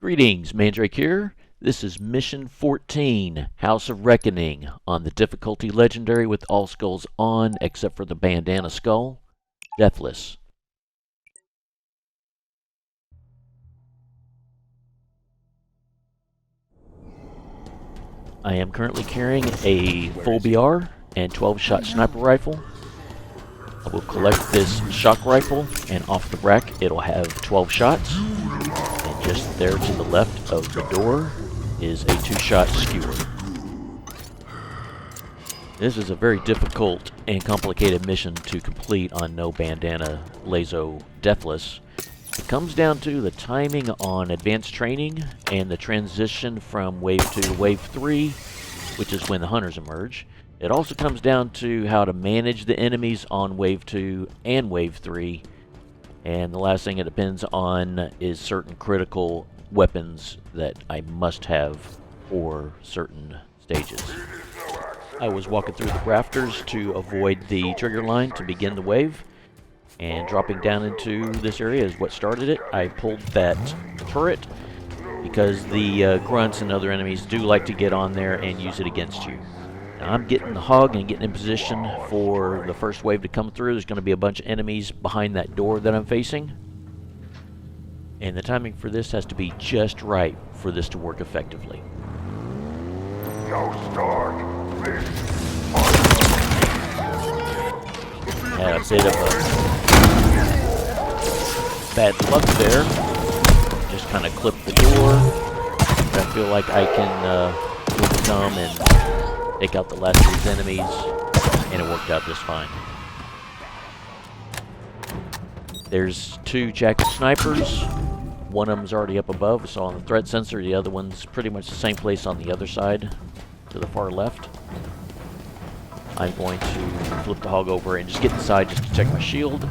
Greetings, Mandrake here. This is Mission 14, House of Reckoning, on the difficulty legendary with all skulls on except for the bandana skull, Deathless. I am currently carrying a full BR and 12-shot sniper rifle. I will collect this shock rifle, and off the rack it'll have 12 shots. And just there to the left of the door is a 2-shot skewer. This is a very difficult and complicated mission to complete on no bandana LASO Deathless. It comes down to the timing on advanced training and the transition from Wave 2 to Wave 3, which is when the hunters emerge. It also comes down to how to manage the enemies on Wave 2 and Wave 3. And the last thing it depends on is certain critical weapons that I must have for certain stages. I was walking through the rafters to avoid the trigger line to begin the wave, and dropping down into this area is what started it. I pulled that turret because the grunts and other enemies do like to get on there and use it against you. Now I'm getting the hog and getting in position for the first wave to come through. There's going to be a bunch of enemies behind that door that I'm facing. And the timing for this has to be just right for this to work effectively. Had a bit of a bad luck there. Just kind of clipped the door. But I feel like I can overcome and take out the last of these enemies, and it worked out just fine. There's 2 jacket snipers. One of them's already up above, so on the threat sensor. The other one's pretty much the same place on the other side, to the far left. I'm going to flip the hog over and just get inside just to check my shield,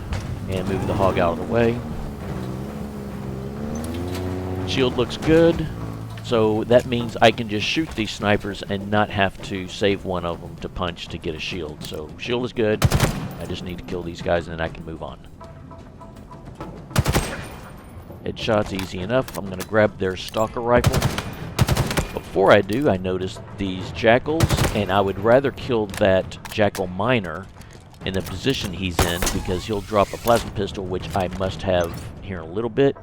and move the hog out of the way. Shield looks good. So that means I can just shoot these snipers and not have to save one of them to punch to get a shield. So shield is good. I just need to kill these guys and then I can move on. Headshot's easy enough. I'm going to grab their stalker rifle. Before I do, I noticed these jackals, and I would rather kill that jackal miner in the position he's in because he'll drop a plasma pistol, which I must have here in a little bit.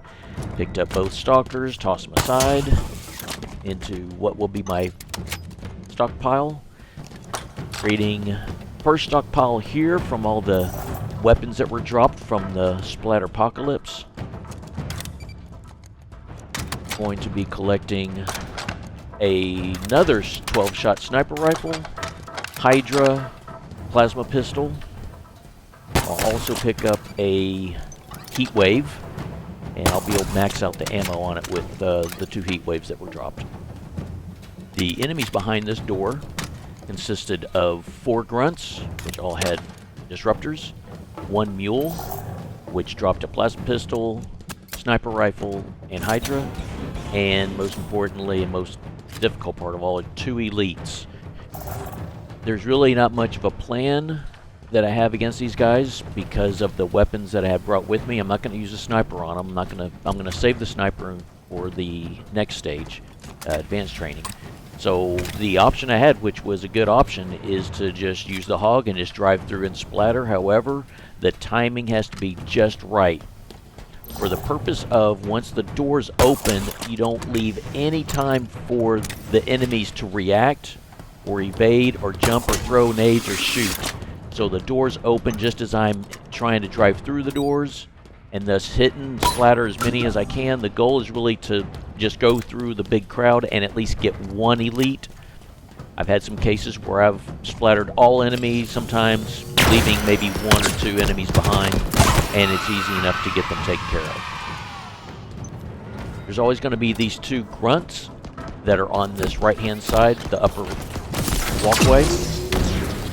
Picked up both stalkers, tossed them aside into what will be my stockpile, creating first stockpile here from all the weapons that were dropped from the splatter apocalypse. Going to be collecting another 12-shot sniper rifle, Hydra plasma pistol. I'll also pick up a heat wave, and I'll be able to max out the ammo on it with the 2 heat waves that were dropped. The enemies behind this door consisted of 4 grunts, which all had disruptors, 1 mule, which dropped a plasma pistol, sniper rifle, and Hydra, and most importantly and most difficult part of all, 2 elites. There's really not much of a plan that I have against these guys because of the weapons that I have brought with me. I'm not going to use a sniper on them. I'm going to save the sniper for the next stage, advanced training. So the option I had, which was a good option, is to just use the hog and just drive through and splatter. However, the timing has to be just right. For the purpose of once the doors open, you don't leave any time for the enemies to react or evade or jump or throw nades or shoot. So the doors open just as I'm trying to drive through the doors, and thus hit and splatter as many as I can. The goal is really to just go through the big crowd and at least get 1 elite. I've had some cases where I've splattered all enemies, sometimes leaving maybe 1 or 2 enemies behind, and it's easy enough to get them taken care of. There's always going to be these 2 grunts that are on this right-hand side, the upper walkway.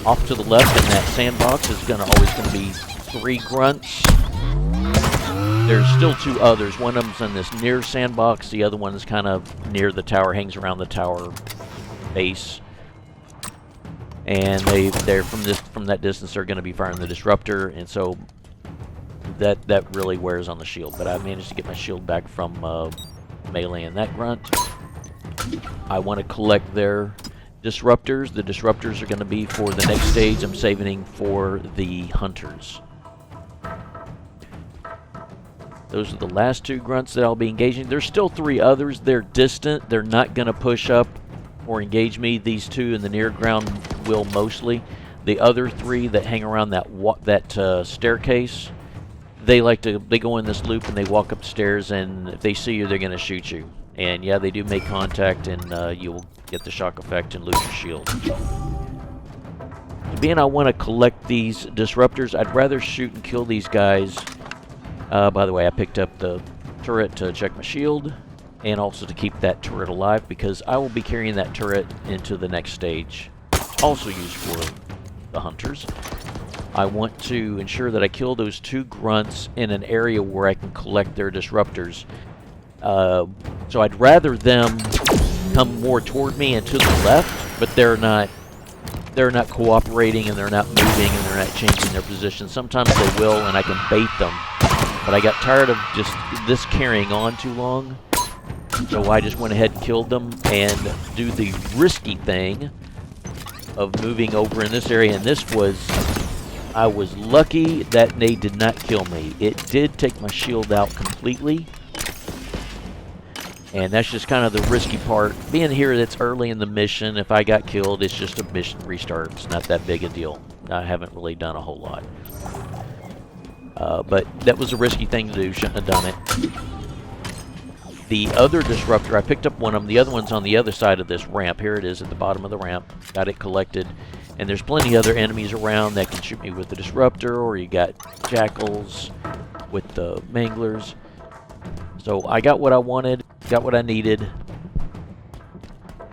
Off to the left in that sandbox is always going to be 3 grunts. There's still 2 others. One of them's in this near sandbox. The other one is kind of near the tower, hangs around the tower base. And they're from that distance. They're going to be firing the disruptor, and so that really wears on the shield. But I managed to get my shield back from meleeing that grunt. I want to collect their disruptors. The disruptors are going to be for the next stage. I'm saving for the hunters. Those are the last 2 grunts that I'll be engaging. There's still 3 others. They're distant. They're not going to push up or engage me. These 2 in the near ground will mostly. The other 3 that hang around that staircase, they go in this loop and they walk up the stairs, and if they see you, they're going to shoot you. And yeah, they do make contact, and you'll get the shock effect and lose your shield. Being I want to collect these disruptors, I'd rather shoot and kill these guys. By the way, I picked up the turret to check my shield, and also to keep that turret alive, because I will be carrying that turret into the next stage. It's also used for the hunters. I want to ensure that I kill those 2 grunts in an area where I can collect their disruptors. So I'd rather them come more toward me and to the left, but they're not cooperating, and they're not moving, and they're not changing their position. Sometimes they will, and I can bait them. But I got tired of just this carrying on too long, so I just went ahead and killed them and do the risky thing of moving over in this area. And this was, I was lucky that nade did not kill me. It did take my shield out completely, and that's just kind of the risky part. Being here, it's early in the mission. If I got killed, it's just a mission restart. It's not that big a deal. I haven't really done a whole lot. But that was a risky thing to do. Shouldn't have done it. The other disruptor, I picked up one of them. The other one's on the other side of this ramp. Here it is at the bottom of the ramp. Got it collected. And there's plenty other enemies around that can shoot me with the disruptor, or you got jackals with the manglers. So I got what I wanted, got what I needed.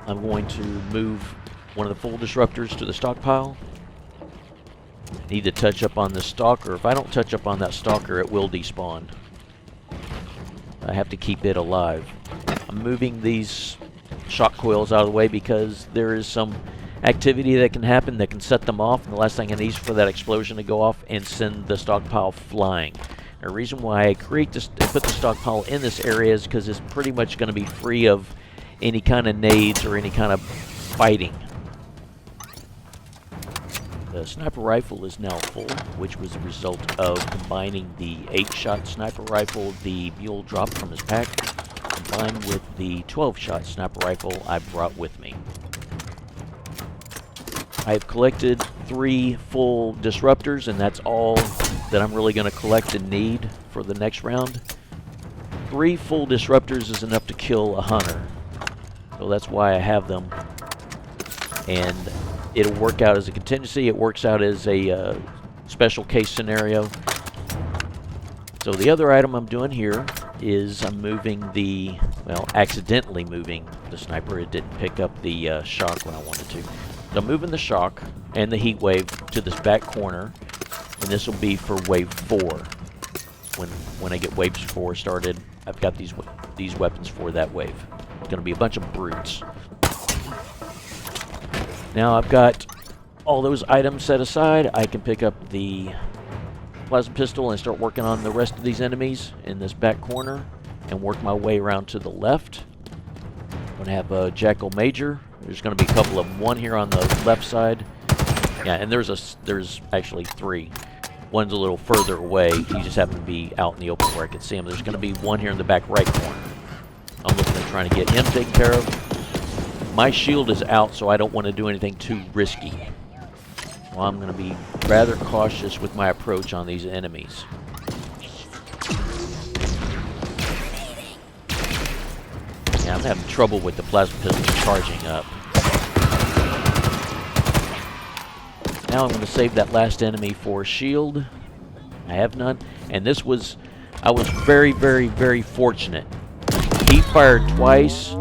I'm going to move one of the full disruptors to the stockpile. Need to touch up on the stalker. If I don't touch up on that stalker, it will despawn. I have to keep it alive. I'm moving these shock coils out of the way because there is some activity that can happen that can set them off, and the last thing I need is for that explosion to go off and send the stockpile flying. The reason why I put the stockpile in this area is because it's pretty much going to be free of any kind of nades or any kind of fighting. The sniper rifle is now full, which was a result of combining the 8-shot sniper rifle the mule dropped from his pack, combined with the 12-shot sniper rifle I brought with me. I've collected 3 full disruptors, and that's all that I'm really going to collect and need for the next round. 3 full disruptors is enough to kill a hunter, so that's why I have them. And it'll work out as a contingency. It works out as a special case scenario. So the other item I'm doing here is I'm moving accidentally moving the sniper. It didn't pick up the shock when I wanted to. So I'm moving the shock and the heat wave to this back corner, and this will be for wave 4. When I get wave 4 started, I've got these weapons for that wave. It's going to be a bunch of brutes. Now I've got all those items set aside. I can pick up the plasma pistol and start working on the rest of these enemies in this back corner and work my way around to the left. I'm going to have a Jackal Major. There's going to be a couple of them. One here on the left side. Yeah, and there's actually 3. One's a little further away. He just happened to be out in the open where I could see him. There's going to be one here in the back right corner. I'm looking at trying to get him taken care of. My shield is out, so I don't want to do anything too risky. Well, I'm going to be rather cautious with my approach on these enemies. Yeah, I'm having trouble with the plasma pistol charging up. Now I'm going to save that last enemy for shield. I have none. And I was very, very, very fortunate. He fired twice.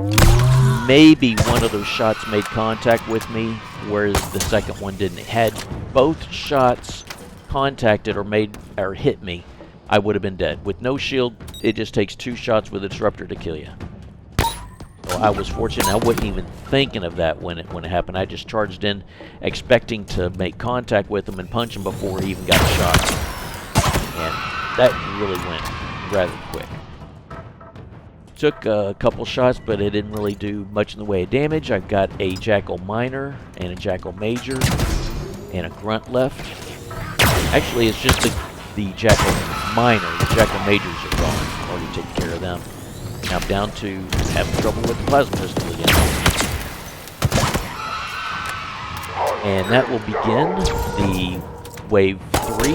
Maybe one of those shots made contact with me, whereas the second one didn't. Had both shots contacted or hit me, I would have been dead. With no shield, it just takes 2 shots with a disruptor to kill you. So I was fortunate. I wasn't even thinking of that when it happened. I just charged in, expecting to make contact with him and punch him before he even got shot. And that really went rather quick. Took a couple shots, but it didn't really do much in the way of damage. I've got a Jackal Minor and a Jackal Major and a Grunt left. Actually, it's just the Jackal Minor. The Jackal Majors are gone. I've already taken care of them. Now I'm down to having trouble with the Plasma Pistol again. And that will begin the Wave 3.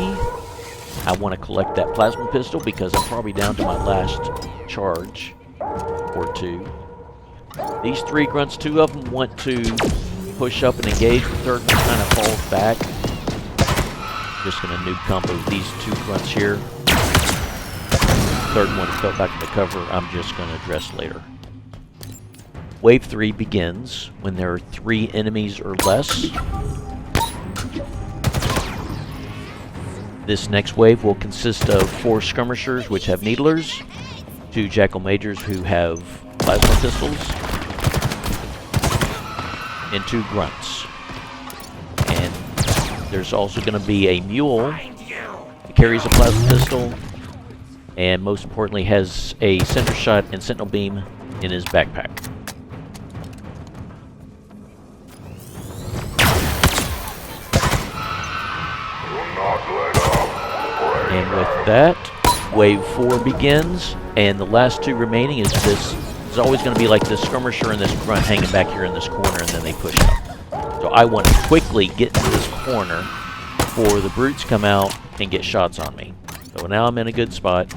I want to collect that Plasma Pistol because I'm probably down to my last charge or two. These 3 grunts, 2 of them want to push up and engage. The third one kind of falls back. Just going to noob combo these 2 grunts here. Third one fell back into cover. I'm just going to address later. Wave 3 begins when there are 3 enemies or less. This next wave will consist of 4 skirmishers, which have needlers, 2 Jackal Majors who have plasma pistols, and 2 grunts. And there's also going to be a mule that carries a plasma pistol, and most importantly has a center shot and sentinel beam in his backpack. And with that, Wave 4 begins, and the last 2 remaining is this. It's always going to be like this skirmisher and this grunt hanging back here in this corner, and then they push up. So I want to quickly get to this corner before the brutes come out and get shots on me. So now I'm in a good spot.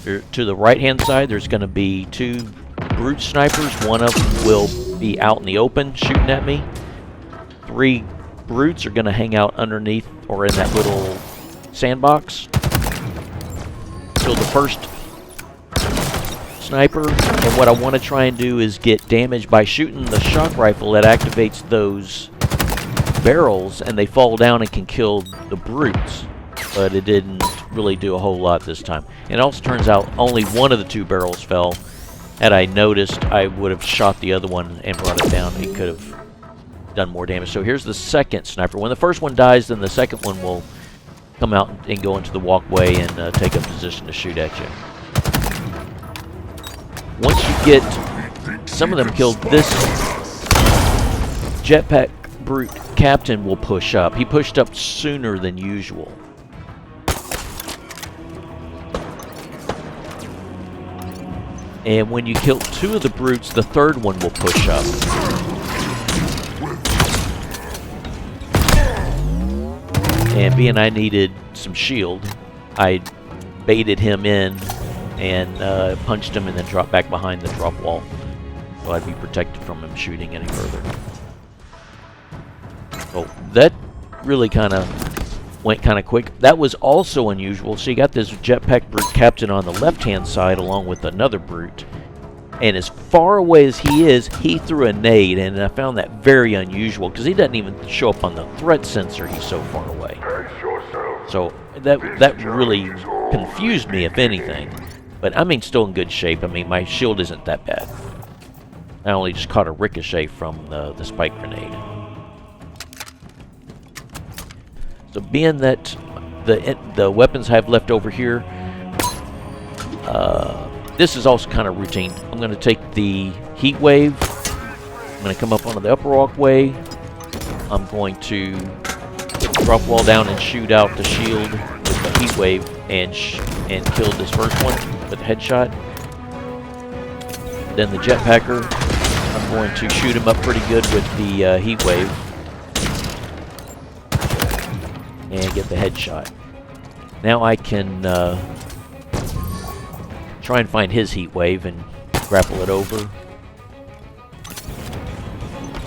To the right-hand side, there's going to be 2 brute snipers. One of them will be out in the open shooting at me. 3 brutes are going to hang out underneath or in that little sandbox. So the first sniper, and what I want to try and do is get damage by shooting the shock rifle that activates those barrels, and they fall down and can kill the brutes. But it didn't really do a whole lot this time. And it also turns out only one of the 2 barrels fell. Had I noticed, I would have shot the other one and brought it down. It could have done more damage. So here's the second sniper. When the first one dies, then the second one will come out and go into the walkway and take a position to shoot at you. Once you get some of them killed, this jetpack brute captain will push up. He pushed up sooner than usual. And when you kill 2 of the brutes, the third one will push up. And being I needed some shield, I baited him in and punched him and then dropped back behind the drop wall. So I'd be protected from him shooting any further. So that really kind of went kind of quick. That was also unusual. So you got this jetpack brute captain on the left-hand side along with another brute. And as far away as he is, he threw a nade, and I found that very unusual because he doesn't even show up on the threat sensor. He's so far away. So that really confused me, if anything. But I mean, still in good shape. I mean, my shield isn't that bad. I only just caught a ricochet from the spike grenade. So being that the weapons I have left over here, this is also kind of routine. I'm going to take the heat wave. I'm going to come up onto the upper walkway. I'm going to drop wall down and shoot out the shield with the heat wave and kill this first one with a headshot. Then the jetpacker, I'm going to shoot him up pretty good with the heat wave and get the headshot. Now I can try and find his heat wave and grapple it over.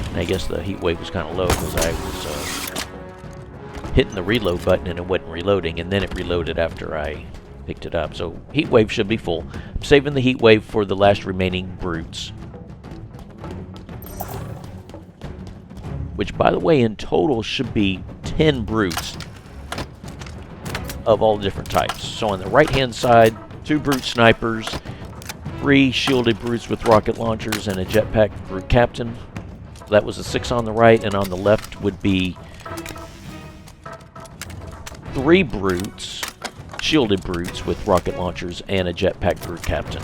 And I guess the heat wave was kind of low because I was hitting the reload button and it wasn't reloading, and then it reloaded after I picked it up. So heat wave should be full. I'm saving the heat wave for the last remaining brutes, which, by the way, in total should be 10 brutes of all different types. So on the right-hand side, 2 brute snipers, 3 shielded brutes with rocket launchers, and a jetpack brute captain. That was a 6 on the right, and on the left would be 3 brutes, shielded brutes with rocket launchers, and a jetpack brute captain.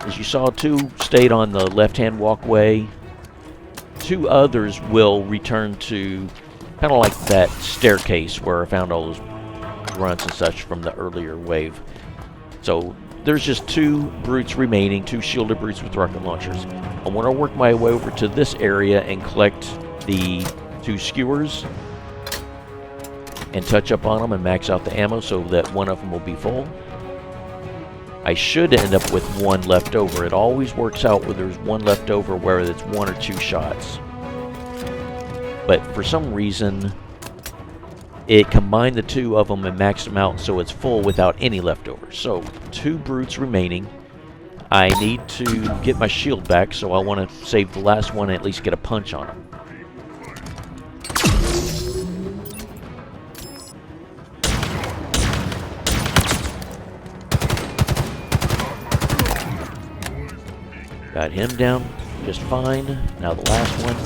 As you saw, 2 stayed on the left-hand walkway. 2 others will return to kind of like that staircase where I found all those grunts and such from the earlier wave. So there's just 2 brutes remaining, 2 shielded brutes with rocket launchers. I want to work my way over to this area and collect the 2 skewers and touch up on them and max out the ammo so that one of them will be full. I should end up with 1 left over. It always works out where there's 1 left over, where it's 1 or 2 shots. But for some reason, it combined the 2 of them and maxed them out so it's full without any leftovers. So 2 brutes remaining. I need to get my shield back, so I want to save the last one and at least get a punch on him. Got him down just fine. Now the last one.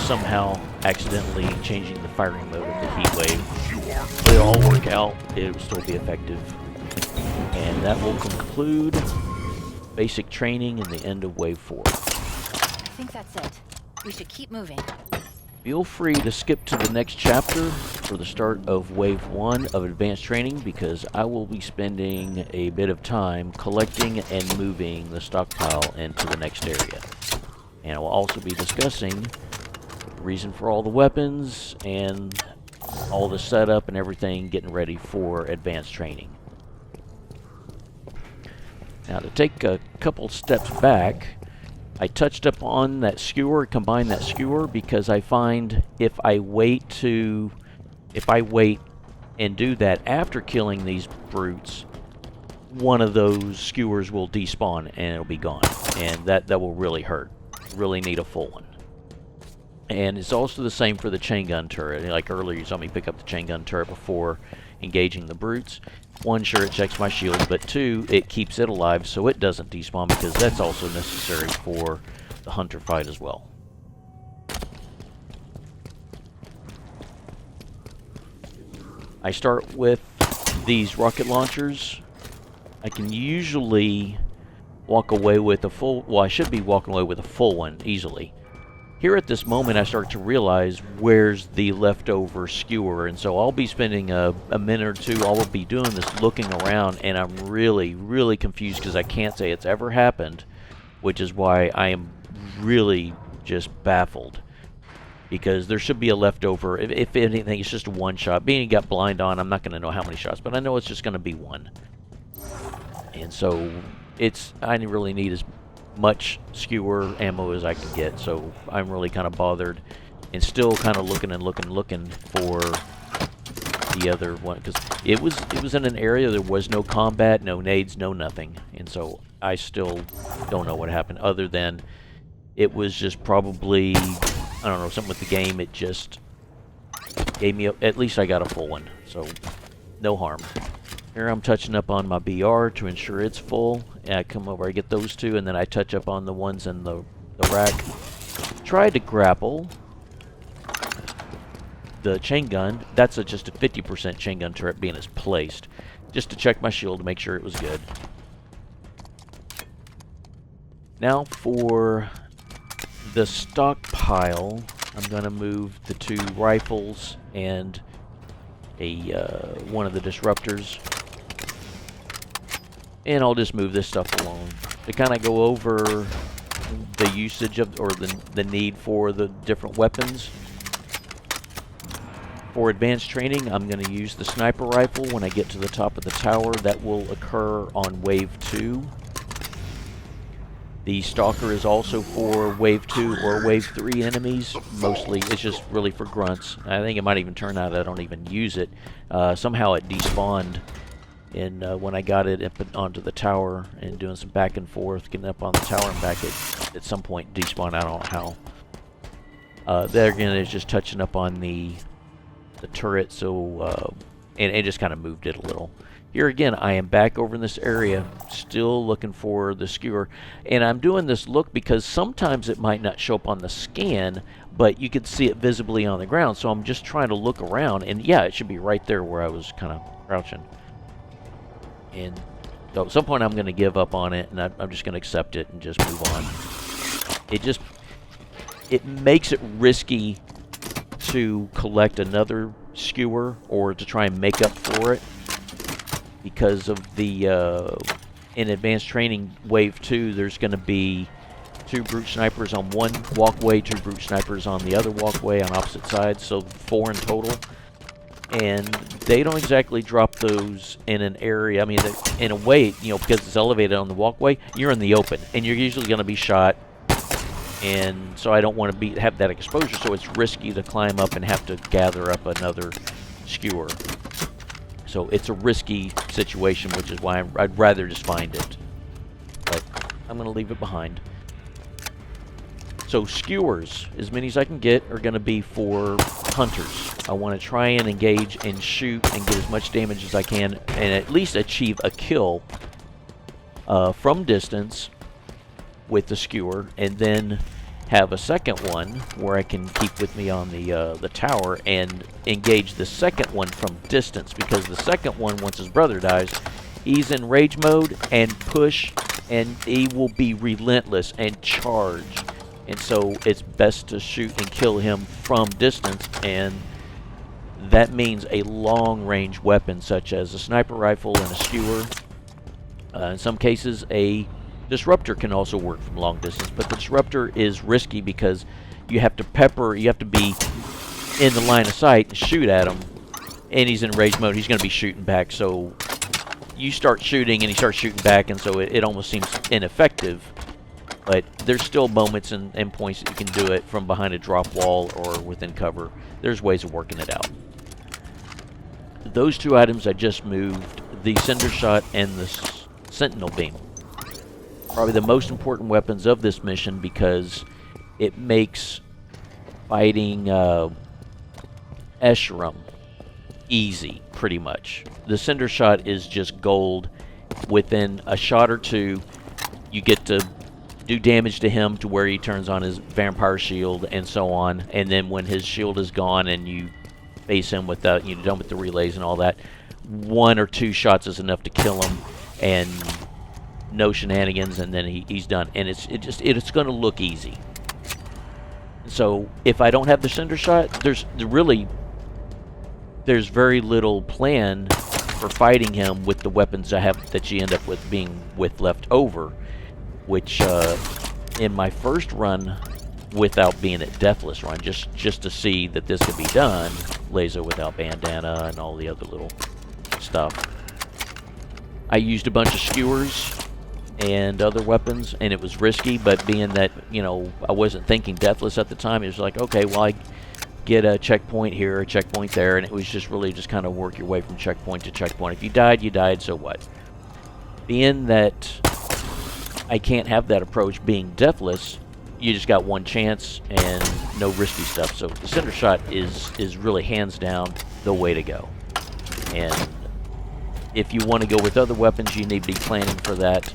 Somehow accidentally changing the firing mode of the heat wave. But it'll all work out. It will still be effective. And that will conclude basic training and the end of Wave 4. I think that's it. We should keep moving. Feel free to skip to the next chapter for the start of Wave 1 of Advanced Training, because I will be spending a bit of time collecting and moving the stockpile into the next area. And I will also be discussing the reason for all the weapons and all the setup and everything, getting ready for Advanced Training. Now, to take a couple steps back, I touched up on that skewer, combined that skewer, because I find if I wait and do that after killing these brutes, one of those skewers will despawn and it'll be gone. And that will really hurt. Really need a full one. And it's also the same for the chain gun turret. Like earlier, you saw me pick up the chain gun turret before engaging the brutes. 1, sure, it checks my shield, but 2, it keeps it alive so it doesn't despawn, because that's also necessary for the hunter fight as well. I start with these rocket launchers. I can usually walk away with a full, well, I should be walking away with a full one easily. Here at this moment, I start to realize where's the leftover skewer, and so I'll be spending a minute or 2. I will be doing this looking around, and I'm really, really confused because I can't say it's ever happened, which is why I am really just baffled. Because there should be a leftover. If anything, it's just a 1 shot. Being he got blind on, I'm not going to know how many shots, but I know it's just going to be 1. And so I really need as much skewer ammo as I can get, so I'm really kind of bothered and still kind of looking for the other one, because it was in an area there was no combat, no nades, no nothing, and so I still don't know what happened, other than it was just probably, I don't know, something with the game. It just gave me at least I got a full one, so no harm. Here I'm touching up on my BR to ensure it's full. And I come over, I get those 2, and then I touch up on the ones in the rack. Try to grapple the chain gun. That's just a 50% chain gun turret being as placed. Just to check my shield to make sure it was good. Now for the stockpile, I'm going to move the 2 rifles and one of the disruptors. And I'll just move this stuff along to kind of go over the usage of, or the need for the different weapons. For advanced training, I'm going to use the sniper rifle when I get to the top of the tower. That will occur on Wave 2. The Stalker is also for Wave 2 or Wave 3 enemies. Mostly, it's just really for grunts. I think it might even turn out I don't even use it. Somehow it despawned when I got it up onto the tower and doing some back and forth, getting up on the tower and back, at some point despawned. I don't know how. There again, it's just touching up on the turret, so and it just kind of moved it a little. Here again, I am back over in this area, still looking for the skewer. And I'm doing this look because sometimes it might not show up on the scan, but you can see it visibly on the ground. So I'm just trying to look around, and yeah, it should be right there where I was kind of crouching. And So at some point I'm going to give up on it, and I'm just going to accept it and just move on. It makes it risky to collect another skewer or to try and make up for it because of the in advanced training wave 2 there's going to be 2 brute snipers on one walkway, 2 brute snipers on the other walkway on opposite sides, so 4 in total. And they don't exactly drop those in an area. I mean, in a way, you know, because it's elevated on the walkway, you're in the open, and you're usually going to be shot. And so I don't want to have that exposure, so it's risky to climb up and have to gather up another skewer. So it's a risky situation, which is why I'd rather just find it. But I'm going to leave it behind. So skewers, as many as I can get, are going to be for hunters. I want to try and engage and shoot and get as much damage as I can and at least achieve a kill from distance with the skewer, and then have a second one where I can keep with me on the tower and engage the second one from distance, because the second one, once his brother dies, he's in rage mode and push, and he will be relentless and charge. And so it's best to shoot and kill him from distance, and that means a long-range weapon such as a sniper rifle and a skewer. In some cases, a disruptor can also work from long distance, but the disruptor is risky because you have to be in the line of sight and shoot at him, and he's in rage mode. He's going to be shooting back, so you start shooting and he starts shooting back, and so it almost seems ineffective. But there's still moments and points that you can do it from behind a drop wall or within cover. There's ways of working it out. Those 2 items I just moved, the Cinder Shot and the Sentinel Beam, probably the most important weapons of this mission, because it makes fighting Escharum easy, pretty much. The Cinder Shot is just gold. Within a shot or 2, you get to do damage to him to where he turns on his vampire shield and so on, and then when his shield is gone and you face him without, you're done with the relays and all that, 1 or 2 shots is enough to kill him, and no shenanigans, and then he's done. And it's going to look easy. So if I don't have the Cinder Shot, there's very little plan for fighting him with the weapons I have that you end up with left over, which in my first run, without being at Deathless run, just to see that this could be done, LASO without Bandana and all the other little stuff, I used a bunch of skewers and other weapons, and it was risky, but being that, you know, I wasn't thinking Deathless at the time, it was like, okay, well, I get a checkpoint here, a checkpoint there, and it was just really just kind of work your way from checkpoint to checkpoint. If you died, you died, so what? Being that I can't have that approach being Deathless, you just got 1 chance and no risky stuff. So the Cinder Shot is really hands down the way to go. And if you want to go with other weapons, you need to be planning for that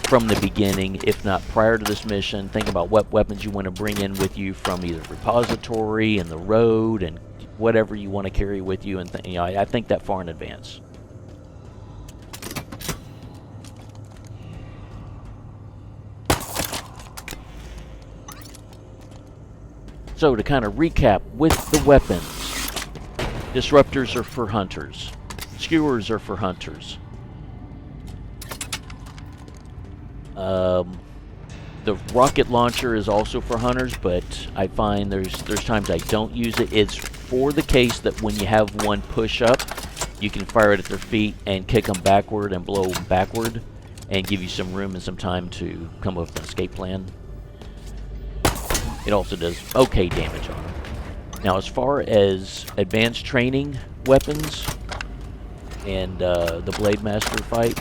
from the beginning, if not prior to this mission. Think about what weapons you want to bring in with you from either repository and the road and whatever you want to carry with you. And you know, I think that far in advance. So to kind of recap with the weapons, disruptors are for hunters, skewers are for hunters. The rocket launcher is also for hunters, but I find there's times I don't use it. It's for the case that when you have one push up, you can fire it at their feet and kick them backward and blow them backward and give you some room and some time to come up with an escape plan. It also does okay damage on them. Now, as far as advanced training weapons and the Blademaster fight,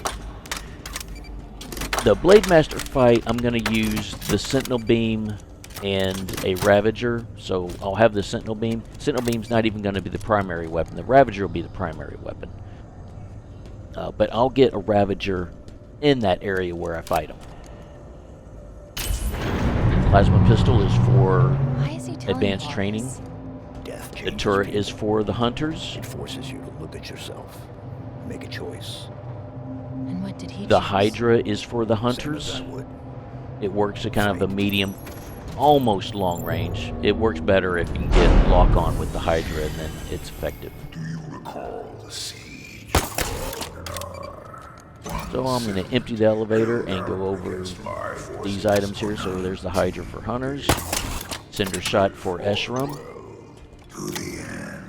I'm going to use the Sentinel Beam and a Ravager. So I'll have the Sentinel Beam. Sentinel Beam's not even going to be the primary weapon. The Ravager will be the primary weapon. But I'll get a Ravager in that area where I fight them. Plasma pistol is for advanced training. The turret is for the hunters. It forces you to look at yourself, make a choice. And what did he The choose? Hydra is for the hunters. It works at kind of a medium, almost long range. It works better if you can get lock on with the Hydra, and then it's effective. Do you recall the siege of Rdomnai? So I'm going to empty the elevator and go over these items here. So there's the Hydra for hunters, Cinder Shot for Escharum. To the end.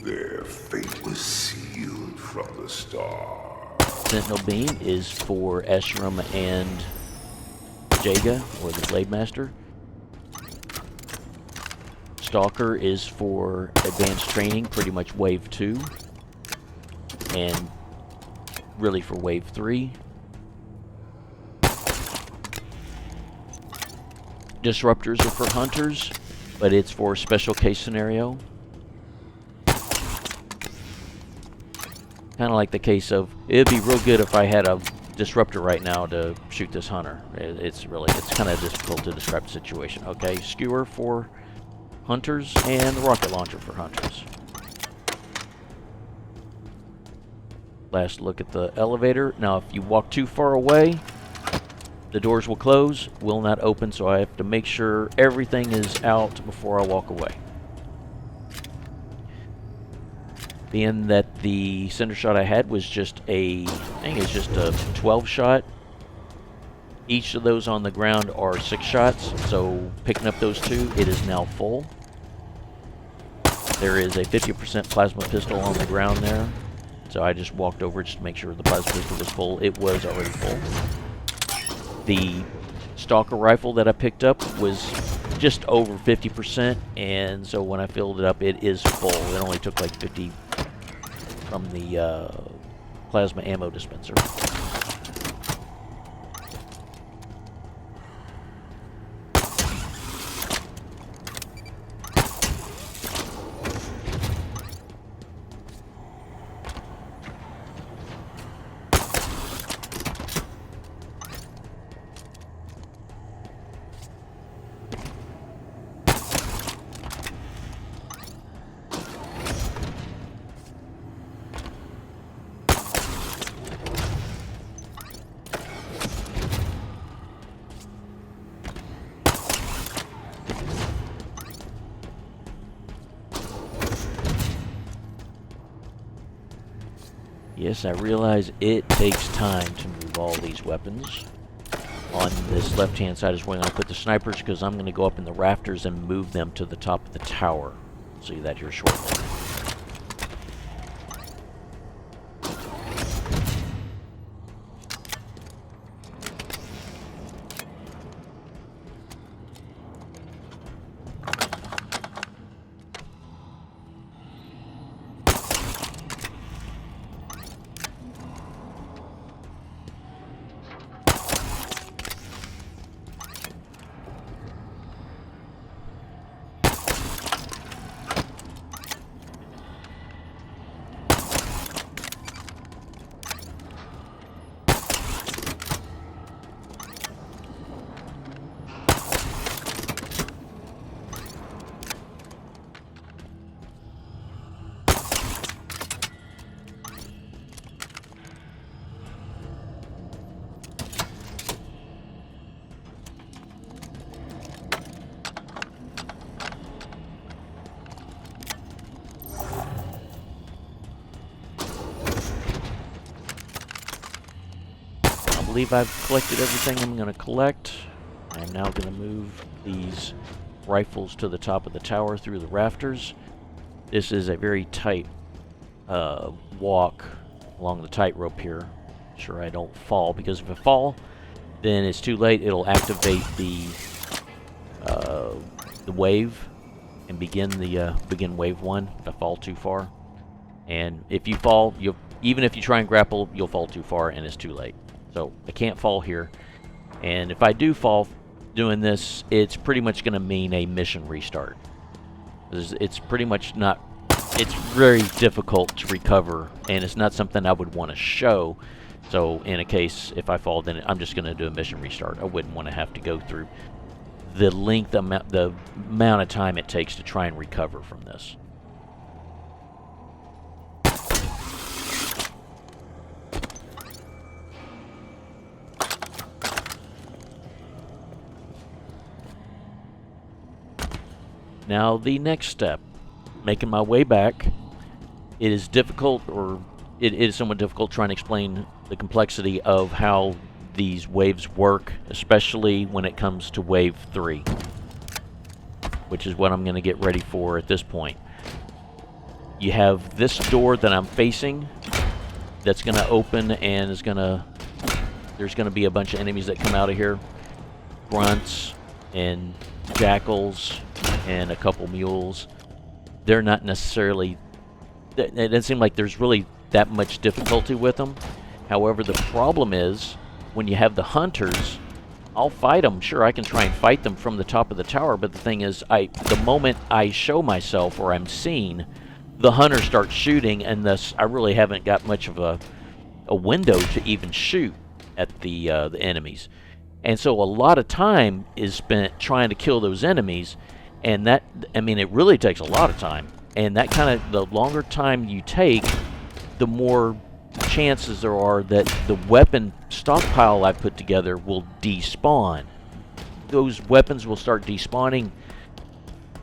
Their fate was sealed from the start. Sentinel Beam is for Escharum and Jega, or the Blademaster. Stalker is for advanced training, pretty much wave 2. And really for wave 3. Disruptors are for hunters, but it's for special case scenario. Kind of like the case of, it'd be real good if I had a disruptor right now to shoot this hunter. It's kind of difficult to describe the situation. Okay, skewer for hunters and the rocket launcher for hunters. Last look at the elevator. Now if you walk too far away, the doors will close, will not open, so I have to make sure everything is out before I walk away. Being that the Cinder Shot I had was just I think it's just a 12 shot. Each of those on the ground are 6 shots, so picking up those 2, it is now full. There is a 50% plasma pistol on the ground there, so I just walked over just to make sure the plasma pistol was full. It was already full. The Stalker rifle that I picked up was just over 50%, and so when I filled it up, it is full. It only took like 50 from the plasma ammo dispenser. Yes, I realize it takes time to move all these weapons. On this left-hand side is where I'm going to put the snipers, because I'm going to go up in the rafters and move them to the top of the tower. See that here shortly. I believe I've collected everything I'm going to collect. I'm now going to move these rifles to the top of the tower through the rafters. This is a very tight walk along the tightrope here. Sure I don't fall, because if I fall, then it's too late. It'll activate the wave and begin wave 1 if I fall too far. And if you fall, even if you try and grapple, you'll fall too far and it's too late. So I can't fall here. And if I do fall doing this, it's pretty much going to mean a mission restart. It's pretty much not, it's very difficult to recover, and it's not something I would want to show. So in a case, if I fall, then I'm just going to do a mission restart. I wouldn't want to have to go through the amount of time it takes to try and recover from this. Now the next step, making my way back. It is difficult, or it is somewhat difficult trying to explain the complexity of how these waves work, especially when it comes to wave 3, which is what I'm going to get ready for at this point. You have this door that I'm facing that's going to open, and there's going to be a bunch of enemies that come out of here. Grunts and jackals and a couple mules. They're not necessarily... It doesn't seem like there's really that much difficulty with them. However, the problem is, when you have the hunters, I'll fight them. Sure, I can try and fight them from the top of the tower, but the thing is, the moment I show myself or I'm seen, the hunter starts shooting, and thus I really haven't got much of a window to even shoot at the enemies. And so a lot of time is spent trying to kill those enemies, and that, I mean, it really takes a lot of time. And that kind of, the longer time you take, the more chances there are that the weapon stockpile I put together will despawn. Those weapons will start despawning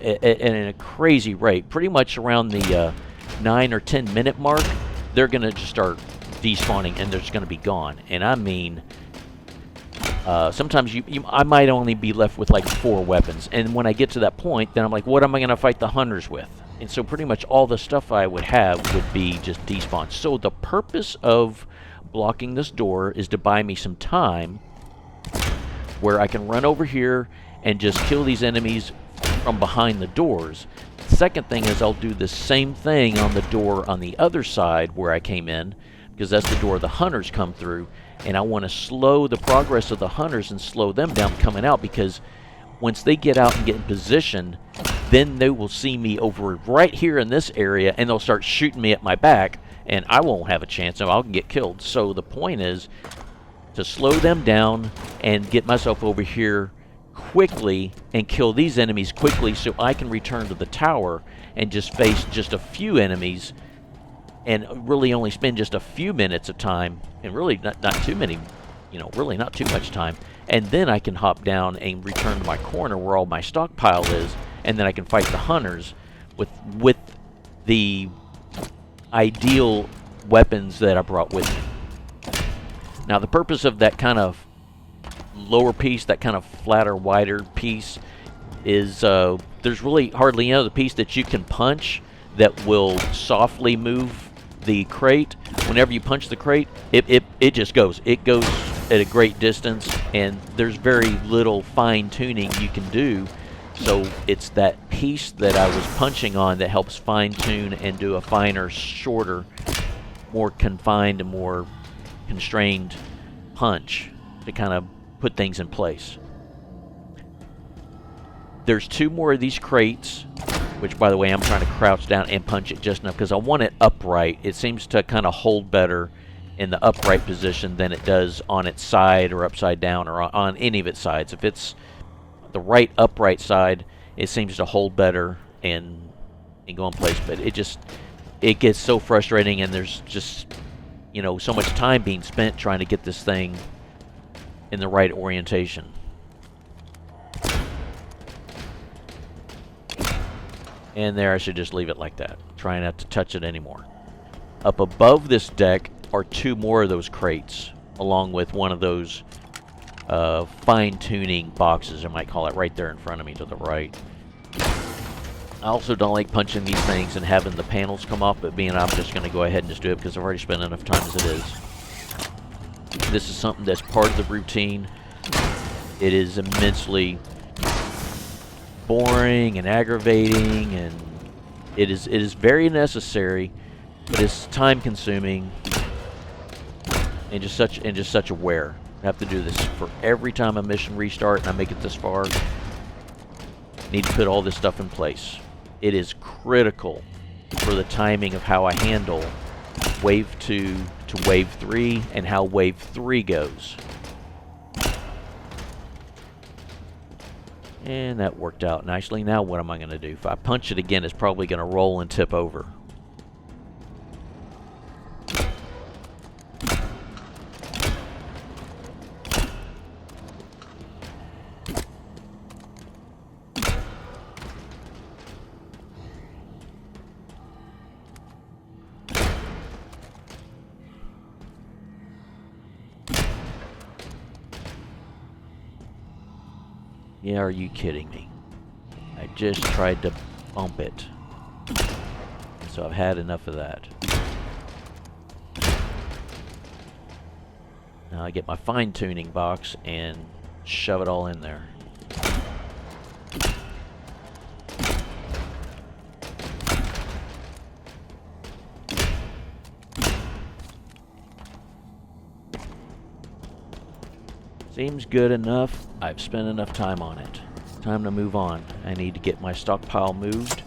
at a crazy rate. Pretty much around the 9 or 10 minute mark, they're going to just start despawning, and they're just going to be gone. And I mean, sometimes I might only be left with like 4 weapons. And when I get to that point, then I'm like, what am I going to fight the hunters with? And so pretty much all the stuff I would have would be just despawned. So the purpose of blocking this door is to buy me some time where I can run over here and just kill these enemies from behind the doors. The second thing is I'll do the same thing on the door on the other side where I came in, because that's the door the hunters come through, and I want to slow the progress of the hunters and slow them down coming out, because once they get out and get in position, then they will see me over right here in this area, and they'll start shooting me at my back, and I won't have a chance, and I'll get killed. So the point is to slow them down and get myself over here quickly and kill these enemies quickly, so I can return to the tower and just face just a few enemies and really only spend just a few minutes of time, and really not too many, really not too much time. And then I can hop down and return to my corner where all my stockpile is, and then I can fight the hunters with the ideal weapons that I brought with me. Now, the purpose of that kind of lower piece, that kind of flatter, wider piece, is there's really hardly any other piece that you can punch that will softly move the crate. Whenever you punch the crate, it just goes. It goes at a great distance, and there's very little fine-tuning you can do. So it's that piece that I was punching on that helps fine-tune and do a finer, shorter, more confined and more constrained punch to kind of put things in place. There's 2 more of these crates, which, by the way, I'm trying to crouch down and punch it just enough because I want it upright. It seems to kind of hold better in the upright position than it does on its side or upside down or on any of its sides. If it's the right upright side, it seems to hold better and go in place. But it gets so frustrating, and there's just so much time being spent trying to get this thing in the right orientation. And there, I should just leave it like that. Try not to touch it anymore. Up above this deck are 2 more of those crates, along with one of those fine-tuning boxes, I might call it, right there in front of me to the right. I also don't like punching these things and having the panels come off, but being I'm just going to go ahead and just do it because I've already spent enough time as it is. This is something that's part of the routine. It is immensely boring and aggravating, and it is very necessary, but it's time-consuming and just such a wear. I have to do this for every time a mission restart and I make it this far. Need to put all this stuff in place. It is critical for the timing of how I handle Wave 2 to Wave 3 and how Wave 3 goes. And that worked out nicely. Now what am I going to do? If I punch it again, it's probably going to roll and tip over. Yeah, are you kidding me? I just tried to bump it. So I've had enough of that. Now I get my fine-tuning box and shove it all in there. Seems good enough. I've spent enough time on it. Time to move on. I need to get my stockpile moved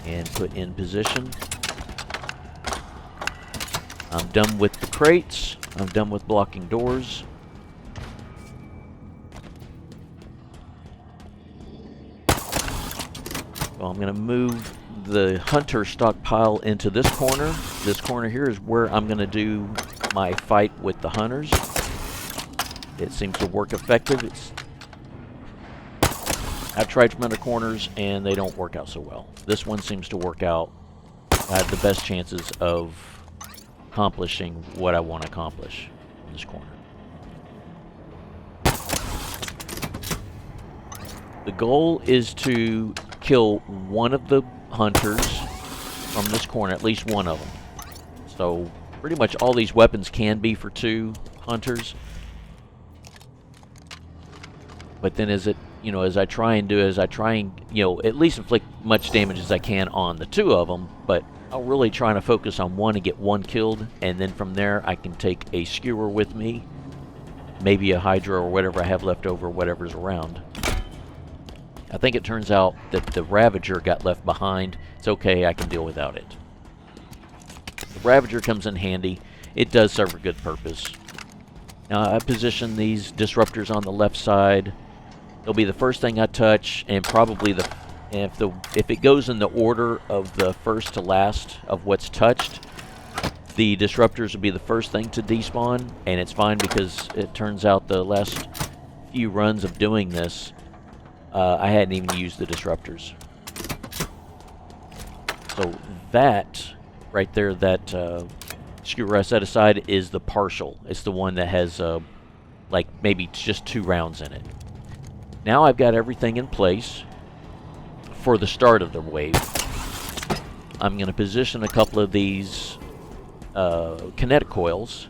and put in position. I'm done with the crates. I'm done with blocking doors. So I'm going to move the hunter stockpile into this corner. This corner here is where I'm going to do my fight with the hunters. It seems to work effective. I've tried from other corners and they don't work out so well. This one seems to work out. I have the best chances of accomplishing what I want to accomplish in this corner. The goal is to kill one of the hunters from this corner, at least one of them. So pretty much all these weapons can be for 2 hunters. But then as I try and at least inflict much damage as I can on the 2 of them, but I'm really trying to focus on one and get one killed, and then from there I can take a skewer with me, maybe a hydra or whatever I have left over, whatever's around. I think it turns out that the Ravager got left behind. It's okay, I can deal without it. The Ravager comes in handy. It does serve a good purpose. Now I position these disruptors on the left side. They'll be the first thing I touch, and probably if it goes in the order of the first to last of what's touched, the disruptors will be the first thing to despawn, and it's fine because it turns out the last few runs of doing this, I hadn't even used the disruptors. So that right there, that skewer I set aside is the partial. It's the one that has like maybe just 2 rounds in it. Now I've got everything in place for the start of the wave. I'm going to position a couple of these kinetic coils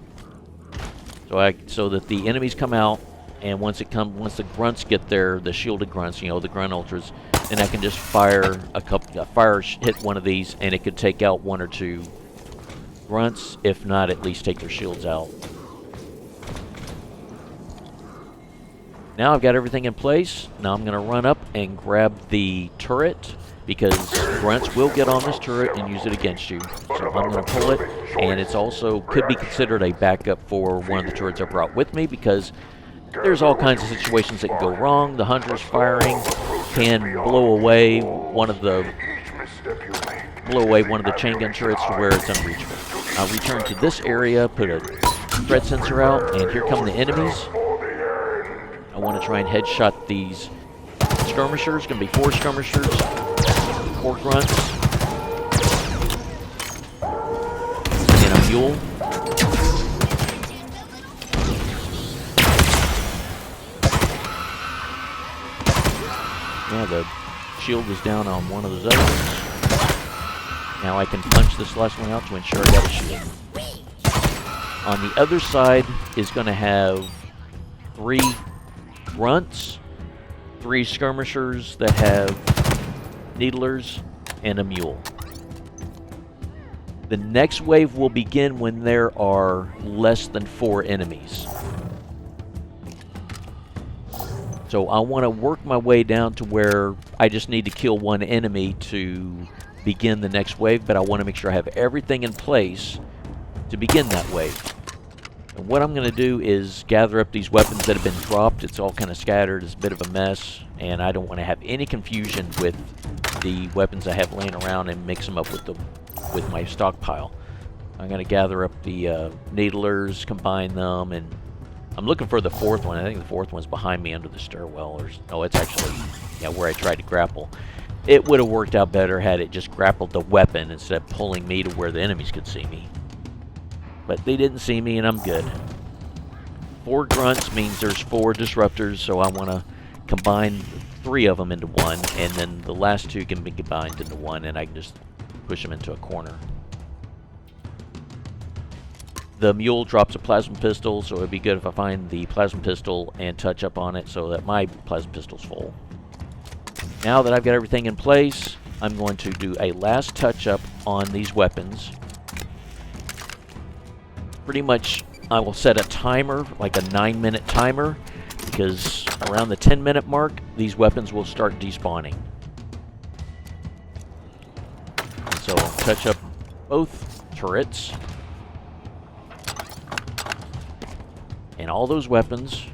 so that the enemies come out, and once the grunts get there, the shielded grunts, the grunt ultras, then I can just fire hit one of these, and it could take out 1 or 2 grunts, if not at least take their shields out. Now I've got everything in place. Now I'm going to run up and grab the turret, because grunts will get on this turret and use it against you. So I'm going to pull it, and it's also could be considered a backup for one of the turrets I brought with me, because there's all kinds of situations that can go wrong. The hunters firing can blow away one of the chain gun turrets to where it's unreachable. I'll return to this area, put a threat sensor out, and here come the enemies. I want to try and headshot these skirmishers. Going to be 4 skirmishers, 4 grunts, and a mule. Yeah, the shield is down on one of those other ones. Now I can punch this last one out to ensure I got a shield. On the other side is going to have 3 grunts, 3 skirmishers that have needlers, and a mule. The next wave will begin when there are less than 4 enemies. So I want to work my way down to where I just need to kill 1 enemy to begin the next wave, but I want to make sure I have everything in place to begin that wave. And what I'm going to do is gather up these weapons that have been dropped. It's all kind of scattered. It's a bit of a mess, and I don't want to have any confusion with the weapons I have laying around and mix them up with my stockpile. I'm going to gather up the needlers, combine them, and I'm looking for the 4th one. I think the 4th one's behind me under the stairwell. No, it's actually where I tried to grapple. It would have worked out better had it just grappled the weapon instead of pulling me to where the enemies could see me. But they didn't see me, and I'm good. 4 grunts means there's 4 disruptors, so I want to combine 3 of them into one, and then the last 2 can be combined into one, and I can just push them into a corner. The mule drops a plasma pistol, so it'd be good if I find the plasma pistol and touch up on it so that my plasma pistol's full. Now that I've got everything in place, I'm going to do a last touch up on these weapons. Pretty much, I will set a timer, like a 9-minute timer, because around the 10-minute mark, these weapons will start despawning. So I'll touch up both turrets. And all those weapons.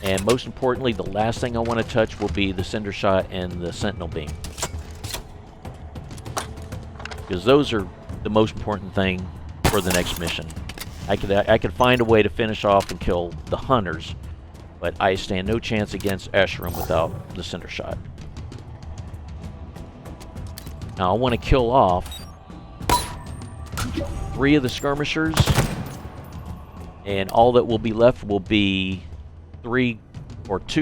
And most importantly, the last thing I want to touch will be the Cinder Shot and the Sentinel Beam. Because those are the most important thing for the next mission. I could find a way to finish off and kill the hunters, but I stand no chance against Escharum without the Cinder Shot. Now I want to kill off 3 of the skirmishers, and all that will be left will be 3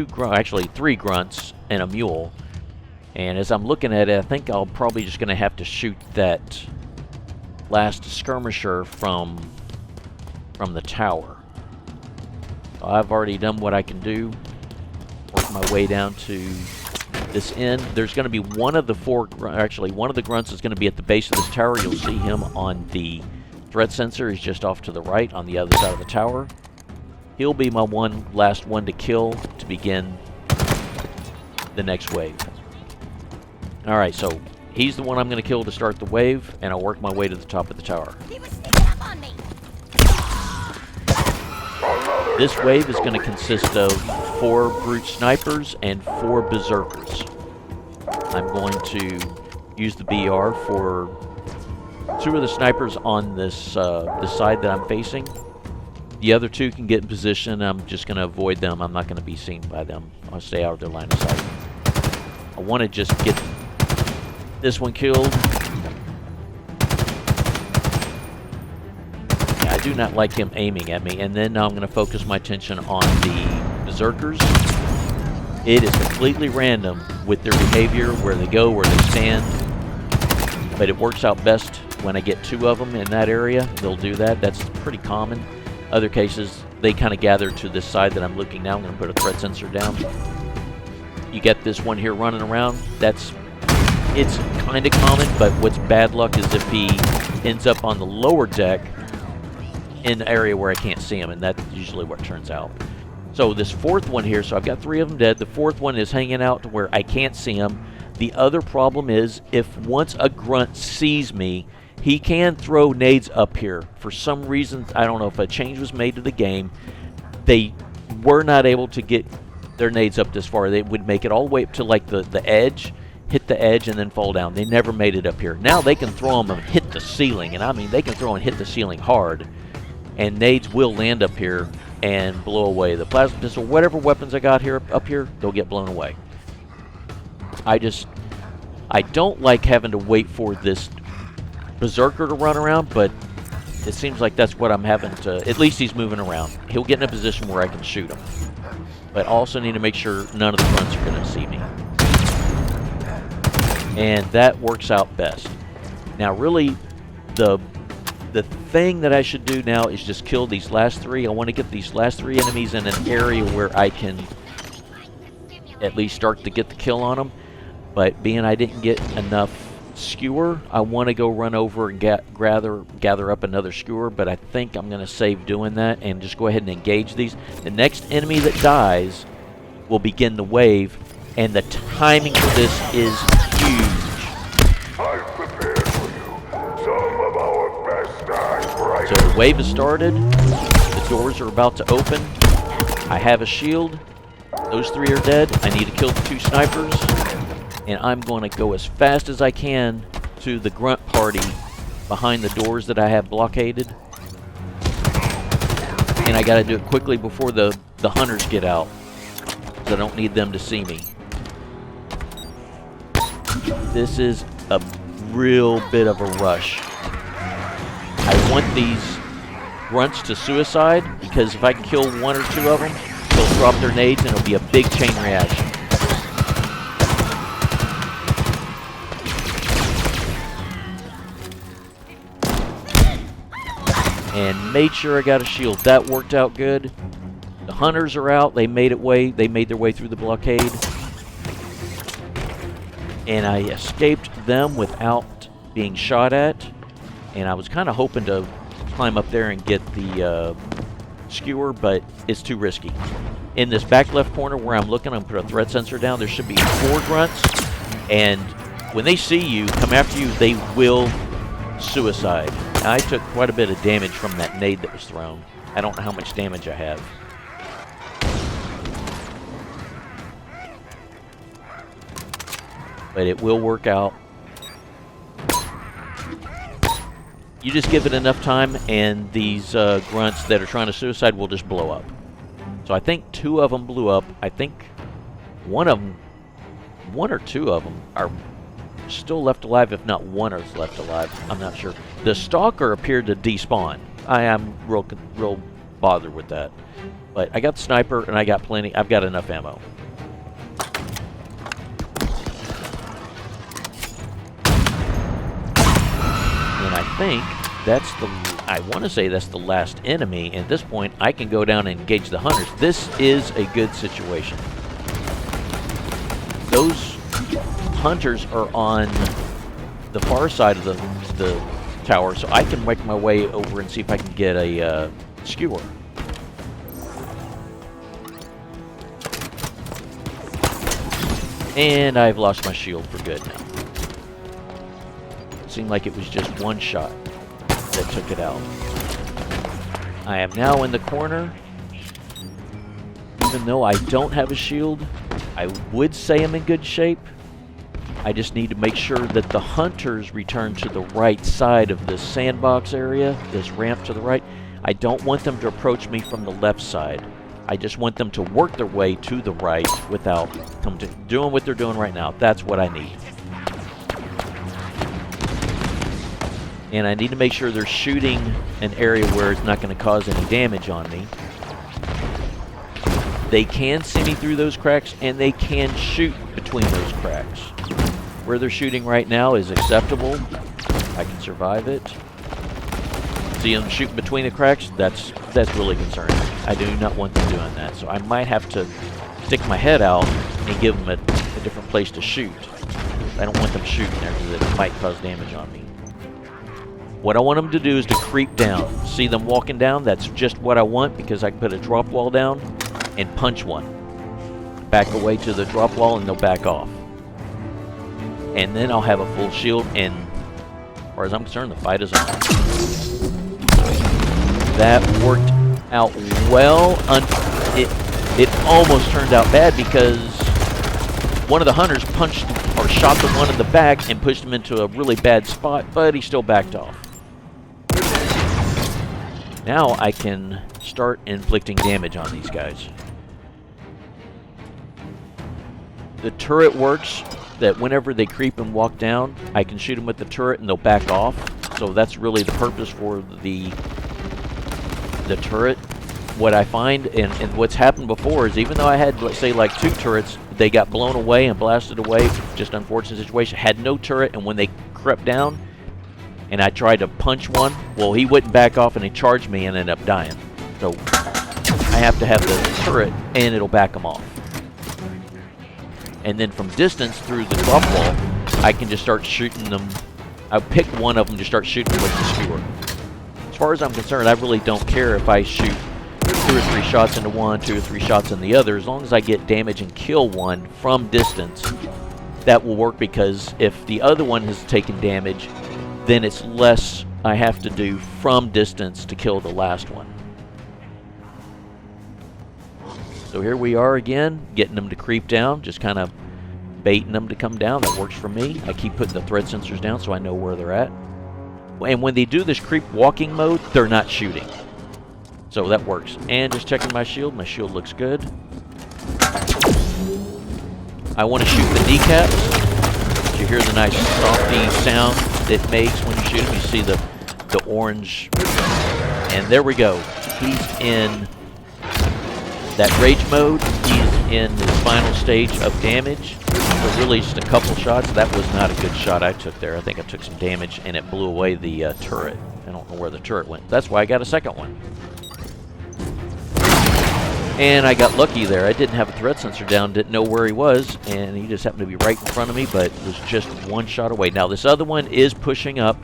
grunts and a mule. And as I'm looking at it, I think I'll probably just going to have to shoot that last skirmisher from the tower. So I've already done what I can do. Work my way down to this end. There's going to be one of the 4, actually one of the grunts is going to be at the base of this tower. You'll see him on the threat sensor. He's just off to the right on the other side of the tower. He'll be my last one to kill to begin the next wave. Alright, so he's the one I'm going to kill to start the wave, and I'll work my way to the top of the tower. He was sneaking up on me. This wave is going to consist of 4 brute snipers and 4 berserkers. I'm going to use the BR for 2 of the snipers on this side that I'm facing. The other 2 can get in position. I'm just going to avoid them. I'm not going to be seen by them. I'll stay out of their line of sight. I want to just get this one killed. Yeah, I do not like him aiming at me. And then now I'm going to focus my attention on the berserkers. It is completely random with their behavior, where they go, where they stand. But it works out best when I get 2 of them in that area. They'll do that. That's pretty common. Other cases, they kind of gather to this side that I'm looking now. I'm going to put a threat sensor down. You get this one here running around. It's kind of common, but what's bad luck is if he ends up on the lower deck in the area where I can't see him, and that's usually what turns out. So this 4th one here, so I've got 3 of them dead. The 4th one is hanging out to where I can't see him. The other problem is, if once a grunt sees me, he can throw nades up here. For some reason, I don't know if a change was made to the game, they were not able to get their nades up this far. They would make it all the way up to like the edge, hit the edge, and then fall down. They never made it up here. Now they can throw them and hit the ceiling, and I mean they can throw and hit the ceiling hard, and nades will land up here and blow away the plasma pistol. Whatever weapons I got here up here, they'll get blown away. I don't like having to wait for this berserker to run around, but it seems like that's what I'm having to. At least he's moving around. He'll get in a position where I can shoot him. But I also need to make sure none of the grunts are going to see me. And that works out best. Now really, the thing that I should do now is just kill these last 3. I want to get these last 3 enemies in an area where I can at least start to get the kill on them. But being I didn't get enough skewer, I want to go run over and gather up another skewer, but I think I'm going to save doing that and just go ahead and engage these. The next enemy that dies will begin the wave, and the timing for this is huge. I've prepared for you some of our best knives. So the wave has started. The doors are about to open. I have a shield. Those 3 are dead. I need to kill the 2 snipers. And I'm going to go as fast as I can to the grunt party behind the doors that I have blockaded. And I got to do it quickly before the hunters get out, because I don't need them to see me. This is a real bit of a rush. I want these grunts to suicide, because if I can kill 1 or 2 of them, they'll drop their nades and it'll be a big chain reaction. And made sure I got a shield. That worked out good. The hunters are out. They made their way through the blockade. And I escaped them without being shot at. And I was kind of hoping to climb up there and get the skewer, but it's too risky. In this back left corner where I'm looking, I'm going to put a threat sensor down. There should be 4 grunts. And when they see you, come after you, they will suicide. I took quite a bit of damage from that nade that was thrown. I don't know how much damage I have. But it will work out. You just give it enough time and these grunts that are trying to suicide will just blow up. So I think 2 of them blew up. I think one or 2 of them are still left alive, if not 1 is left alive. I'm not sure. The stalker appeared to despawn. I am real bothered with that. But I got the sniper and I got plenty. I've got enough ammo. And I think I want to say that's the last enemy. And at this point, I can go down and engage the hunters. This is a good situation. Those hunters are on the far side of the tower, so I can make my way over and see if I can get a skewer. And I've lost my shield for good now. Seemed like it was just 1 shot that took it out. I am now in the corner. Even though I don't have a shield, I would say I'm in good shape. I just need to make sure that the hunters return to the right side of this sandbox area, this ramp to the right. I don't want them to approach me from the left side. I just want them to work their way to the right without doing what they're doing right now. That's what I need. And I need to make sure they're shooting an area where it's not going to cause any damage on me. They can see me through those cracks, and they can shoot between those cracks. Where they're shooting right now is acceptable. I can survive it. See them shooting between the cracks? That's really concerning. I do not want them doing that. So I might have to stick my head out and give them a different place to shoot. I don't want them shooting there because it might cause damage on me. What I want them to do is to creep down. See them walking down? That's just what I want, because I can put a drop wall down and punch one. Back away to the drop wall and they'll back off. And then I'll have a full shield, and as far as I'm concerned, the fight is on. That worked out well. It almost turned out bad because one of the hunters punched or shot the one in the back and pushed him into a really bad spot, but he still backed off. Now I can start inflicting damage on these guys. The turret works that whenever they creep and walk down, I can shoot them with the turret and they'll back off. So that's really the purpose for the turret. What I find, and what's happened before, is even though I had, let's say, like 2 turrets, they got blown away and blasted away. Just unfortunate situation. Had no turret, and when they crept down and I tried to punch one, well, he wouldn't back off and he charged me and ended up dying. So I have to have the turret and it'll back them off. And then from distance through the drop wall, I can just start shooting them. I pick one of them to start shooting with the skewer. As far as I'm concerned, I really don't care if I shoot 2 or 3 shots into one, 2 or 3 shots in the other. As long as I get damage and kill one from distance, that will work, because if the other one has taken damage, then it's less I have to do from distance to kill the last one. So here we are again, getting them to creep down, just kind of baiting them to come down. That works for me. I keep putting the threat sensors down so I know where they're at. And when they do this creep walking mode, they're not shooting. So that works. And just checking my shield. My shield looks good. I want to shoot the kneecaps. You hear the nice softy sound it makes when you shoot them. You see the orange And there we go. He's in that rage mode. He's in the final stage of damage. So really just a couple shots. That was not a good shot I took there. I think I took some damage and it blew away the turret. I don't know where the turret went. That's why I got a second one. And I got lucky there. I didn't have a threat sensor down, didn't know where he was, and he just happened to be right in front of me, but was just one shot away. Now this other one is pushing up,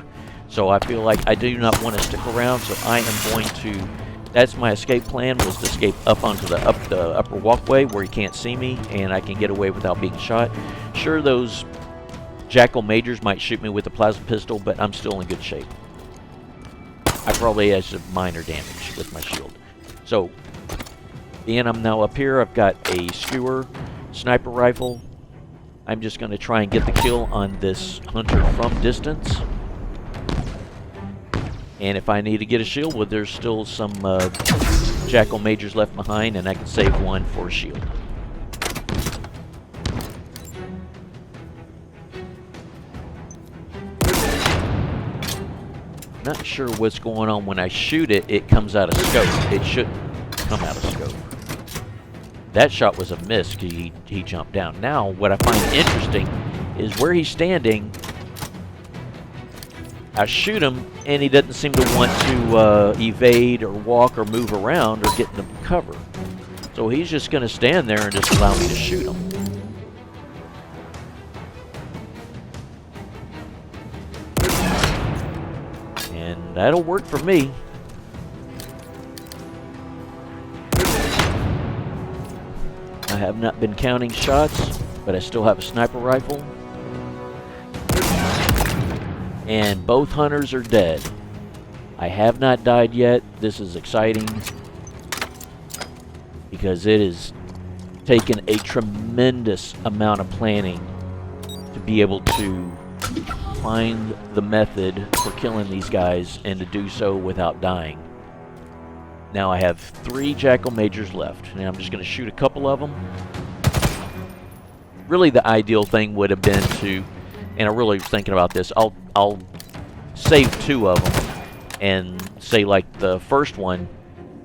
so I feel like I do not want to stick around, so I am going to... That's my escape plan, was to escape up onto the upper walkway where he can't see me, and I can get away without being shot. Sure, those Jackal Majors might shoot me with a plasma pistol, but I'm still in good shape. I probably had some minor damage with my shield. So, being I'm now up here, I've got a skewer sniper rifle. I'm just going to try and get the kill on this hunter from distance. And if I need to get a shield, well, there's still some Jackal Majors left behind, and I can save one for a shield. Not sure what's going on. When I shoot it, it comes out of scope. It shouldn't come out of scope. That shot was a miss. He jumped down. Now, what I find interesting is where he's standing. I shoot him, and he doesn't seem to want to evade or walk or move around or get into cover. So he's just going to stand there and just allow me to shoot him. And that'll work for me. I have not been counting shots, but I still have a sniper rifle. And both hunters are dead. I have not died yet. This is exciting because it has taken a tremendous amount of planning to be able to find the method for killing these guys and to do so without dying. Now I have 3 Jackal Majors left, and I'm just going to shoot a couple of them. Really, the ideal thing would have been to, and I really was thinking about this, I'll save 2 of them, and say like the first one,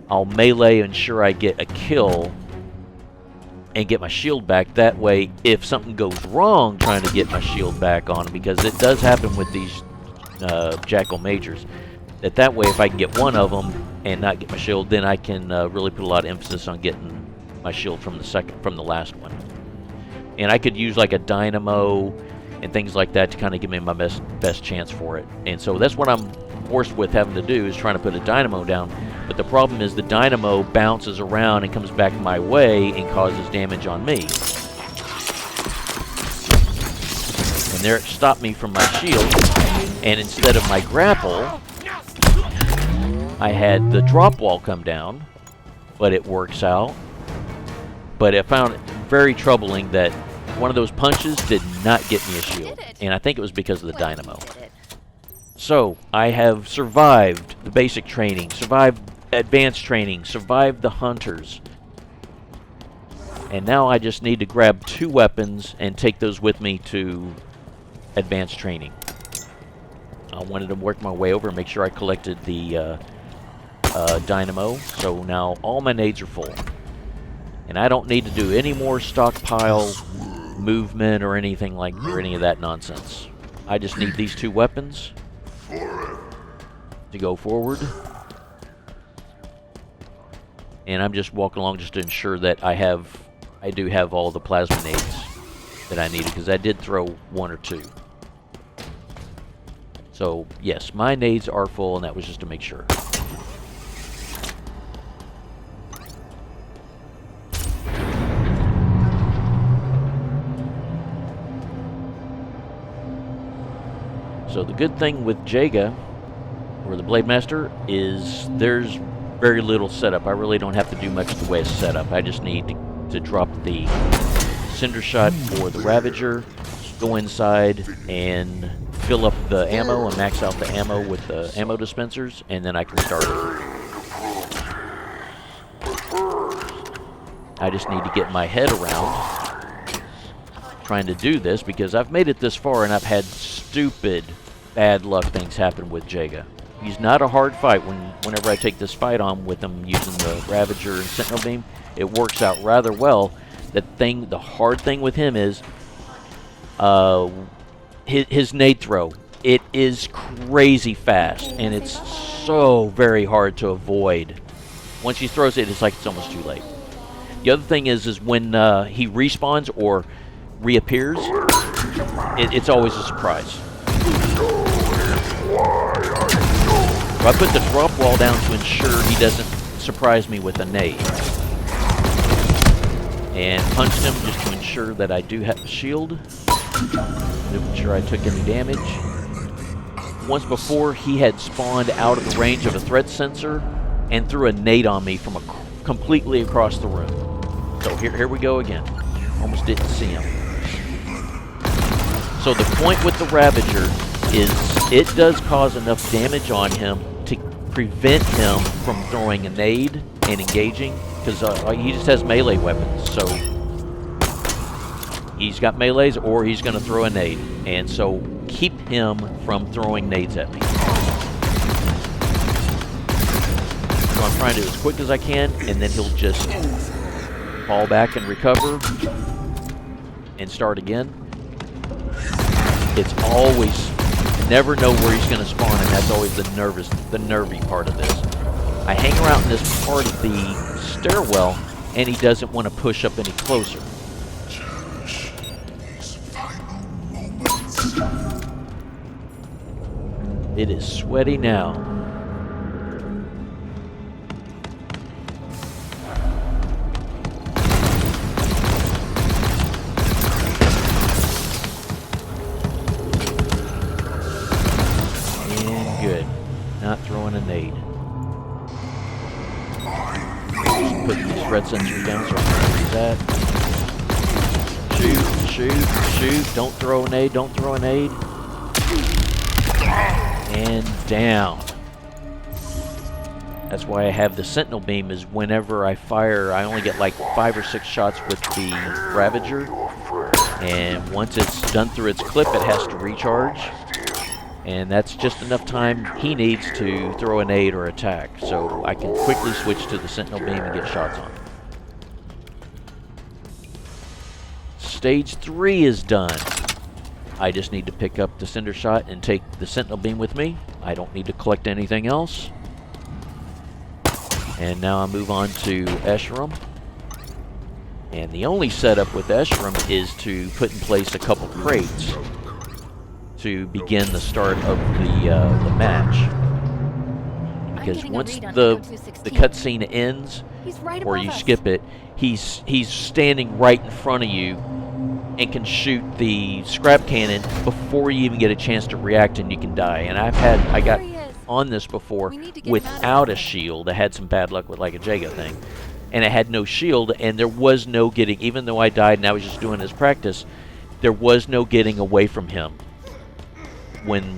I'll melee, ensure I get a kill, and get my shield back. That way, if something goes wrong trying to get my shield back on, because it does happen with these Jackal Majors, that way if I can get one of them and not get my shield, then I can really put a lot of emphasis on getting my shield from the last one. And I could use like a dynamo and things like that to kind of give me my best chance for it. And so that's what I'm forced with having to do, is trying to put a dynamo down. But the problem is the dynamo bounces around and comes back my way and causes damage on me. And there it stopped me from my shield. And instead of my grapple, I had the drop wall come down, but it works out. But I found it very troubling that one of those punches did not get me a shield. And I think it was because of the dynamo. So, I have survived the basic training, survived advanced training, survived the hunters. And now I just need to grab 2 weapons and take those with me to advanced training. I wanted to work my way over and make sure I collected the dynamo. So now all my nades are full. And I don't need to do any more stockpile movement or anything like, or any of that nonsense. I just need these 2 weapons to go forward. And I'm just walking along just to ensure that I do have all the plasma nades that I needed, because I did throw 1 or 2. So yes, my nades are full, and that was just to make sure. So the good thing with Jega, or the Blademaster, is there's very little setup. I really don't have to do much in the way of setup. I just need to drop the Cinder Shot for the Ravager, go inside and fill up the ammo and max out the ammo with the ammo dispensers, and then I can start over. I just need to get my head around trying to do this, because I've made it this far and I've had stupid bad luck things happen with Jega. He's not a hard fight. Whenever I take this fight on with him using the Ravager and Sentinel Beam, it works out rather well. The hard thing with him is his nade throw. It is crazy fast, and it's so very hard to avoid. Once he throws it, it's like it's almost too late. The other thing is when he respawns or reappears, it's always a surprise. So I put the drop wall down to ensure he doesn't surprise me with a nade. And punched him just to ensure that I do have a shield. Making sure I took any damage. Once before, he had spawned out of the range of a threat sensor and threw a nade on me from completely across the room. So here we go again. Almost didn't see him. So the point with the Ravager is it does cause enough damage on him to prevent him from throwing a nade and engaging, because he just has melee weapons. So he's got melees or he's going to throw a nade. And so keep him from throwing nades at me. So I'm trying to do as quick as I can, and then he'll just fall back and recover and start again. It's always, never know where he's going to spawn, and that's always the nervy part of this. I hang around in this part of the stairwell, and he doesn't want to push up any closer. It is sweaty now. And good. Not throwing a nade. Just put these red sensors down so I can do that. Shoot, shoot, shoot. Don't throw a nade, don't throw a nade. And down. That's why I have the Sentinel Beam, is whenever I fire, I only get like 5 or 6 shots with the Ravager. And once it's done through its clip, it has to recharge. And that's just enough time he needs to throw a nade or attack. So I can quickly switch to the Sentinel Beam and get shots on him. Stage 3 is done. I just need to pick up the Cinder Shot and take the Sentinel Beam with me. I don't need to collect anything else. And now I move on to Escharum. And the only setup with Escharum is to put in place a couple crates to begin the start of the match. Because once the cutscene ends, or you skip it, he's standing right in front of you and can shoot the scrap cannon before you even get a chance to react, and you can die. And I got on this before without a shield. I had some bad luck with like a Jega thing, and I had no shield, and there was no getting, even though I died and I was just doing his practice, there was no getting away from him when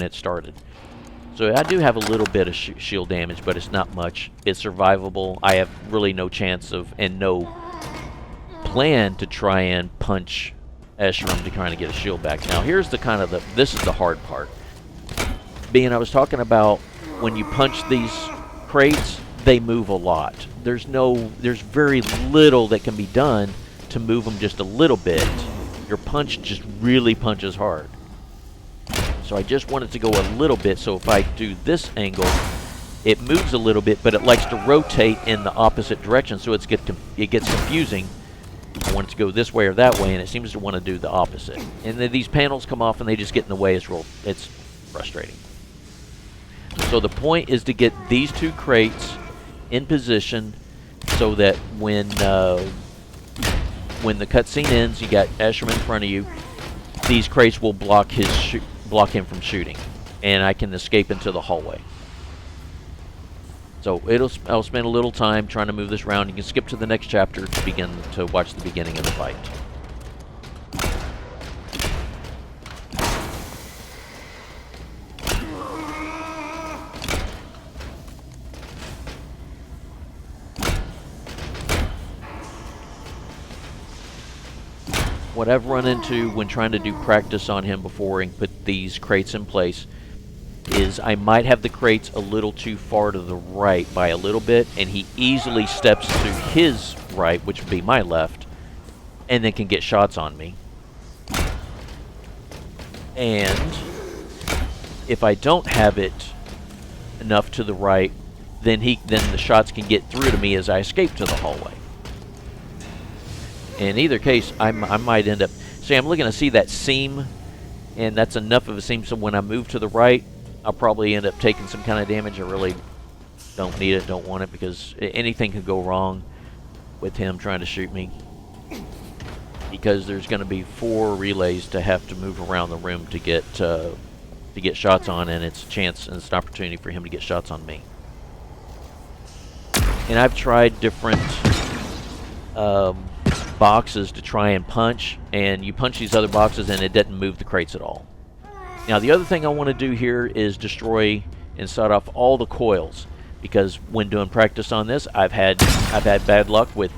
it started. So I do have a little bit of shield damage, but it's not much. It's survivable. I have really no chance of, and no plan to try and punch Escharum to try to get a shield back. Now here's the this is the hard part. Being I was talking about when you punch these crates, they move a lot. There's very little that can be done to move them just a little bit. Your punch just really punches hard. So I just want it to go a little bit, so if I do this angle, it moves a little bit, but it likes to rotate in the opposite direction, so it gets confusing. I want it to go this way or that way, and it seems to want to do the opposite. And then these panels come off and they just get in the way. It's frustrating. So the point is to get these 2 crates in position so that when the cutscene ends, you got Escharum in front of you. These crates will block him from shooting, and I can escape into the hallway. So I'll spend a little time trying to move this around. You can skip to the next chapter to begin to watch the beginning of the fight. What I've run into when trying to do practice on him before and put these crates in place is I might have the crates a little too far to the right by a little bit, and he easily steps to his right, which would be my left, and then can get shots on me. And if I don't have it enough to the right, then the shots can get through to me as I escape to the hallway. In either case, I might end up... See, I'm looking to see that seam, and that's enough of a seam, so when I move to the right, I'll probably end up taking some kind of damage. I really don't need it, don't want it, because anything could go wrong with him trying to shoot me. Because there's going to be 4 relays to have to move around the room to get shots on, and it's a chance and it's an opportunity for him to get shots on me. And I've tried different boxes to try and punch, and you punch these other boxes and it doesn't move the crates at all. Now the other thing I want to do here is destroy and set off all the coils, because when doing practice on this, I've had bad luck with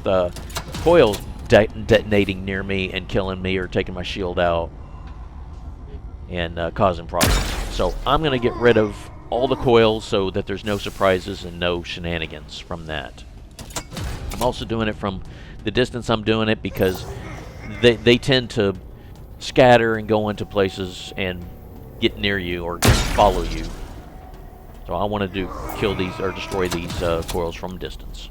coils detonating near me and killing me or taking my shield out and causing problems. So I'm going to get rid of all the coils so that there's no surprises and no shenanigans from that. I'm also doing it from the distance I'm doing it because they tend to scatter and go into places and get near you or follow you. So I want to kill these or destroy these coils from distance.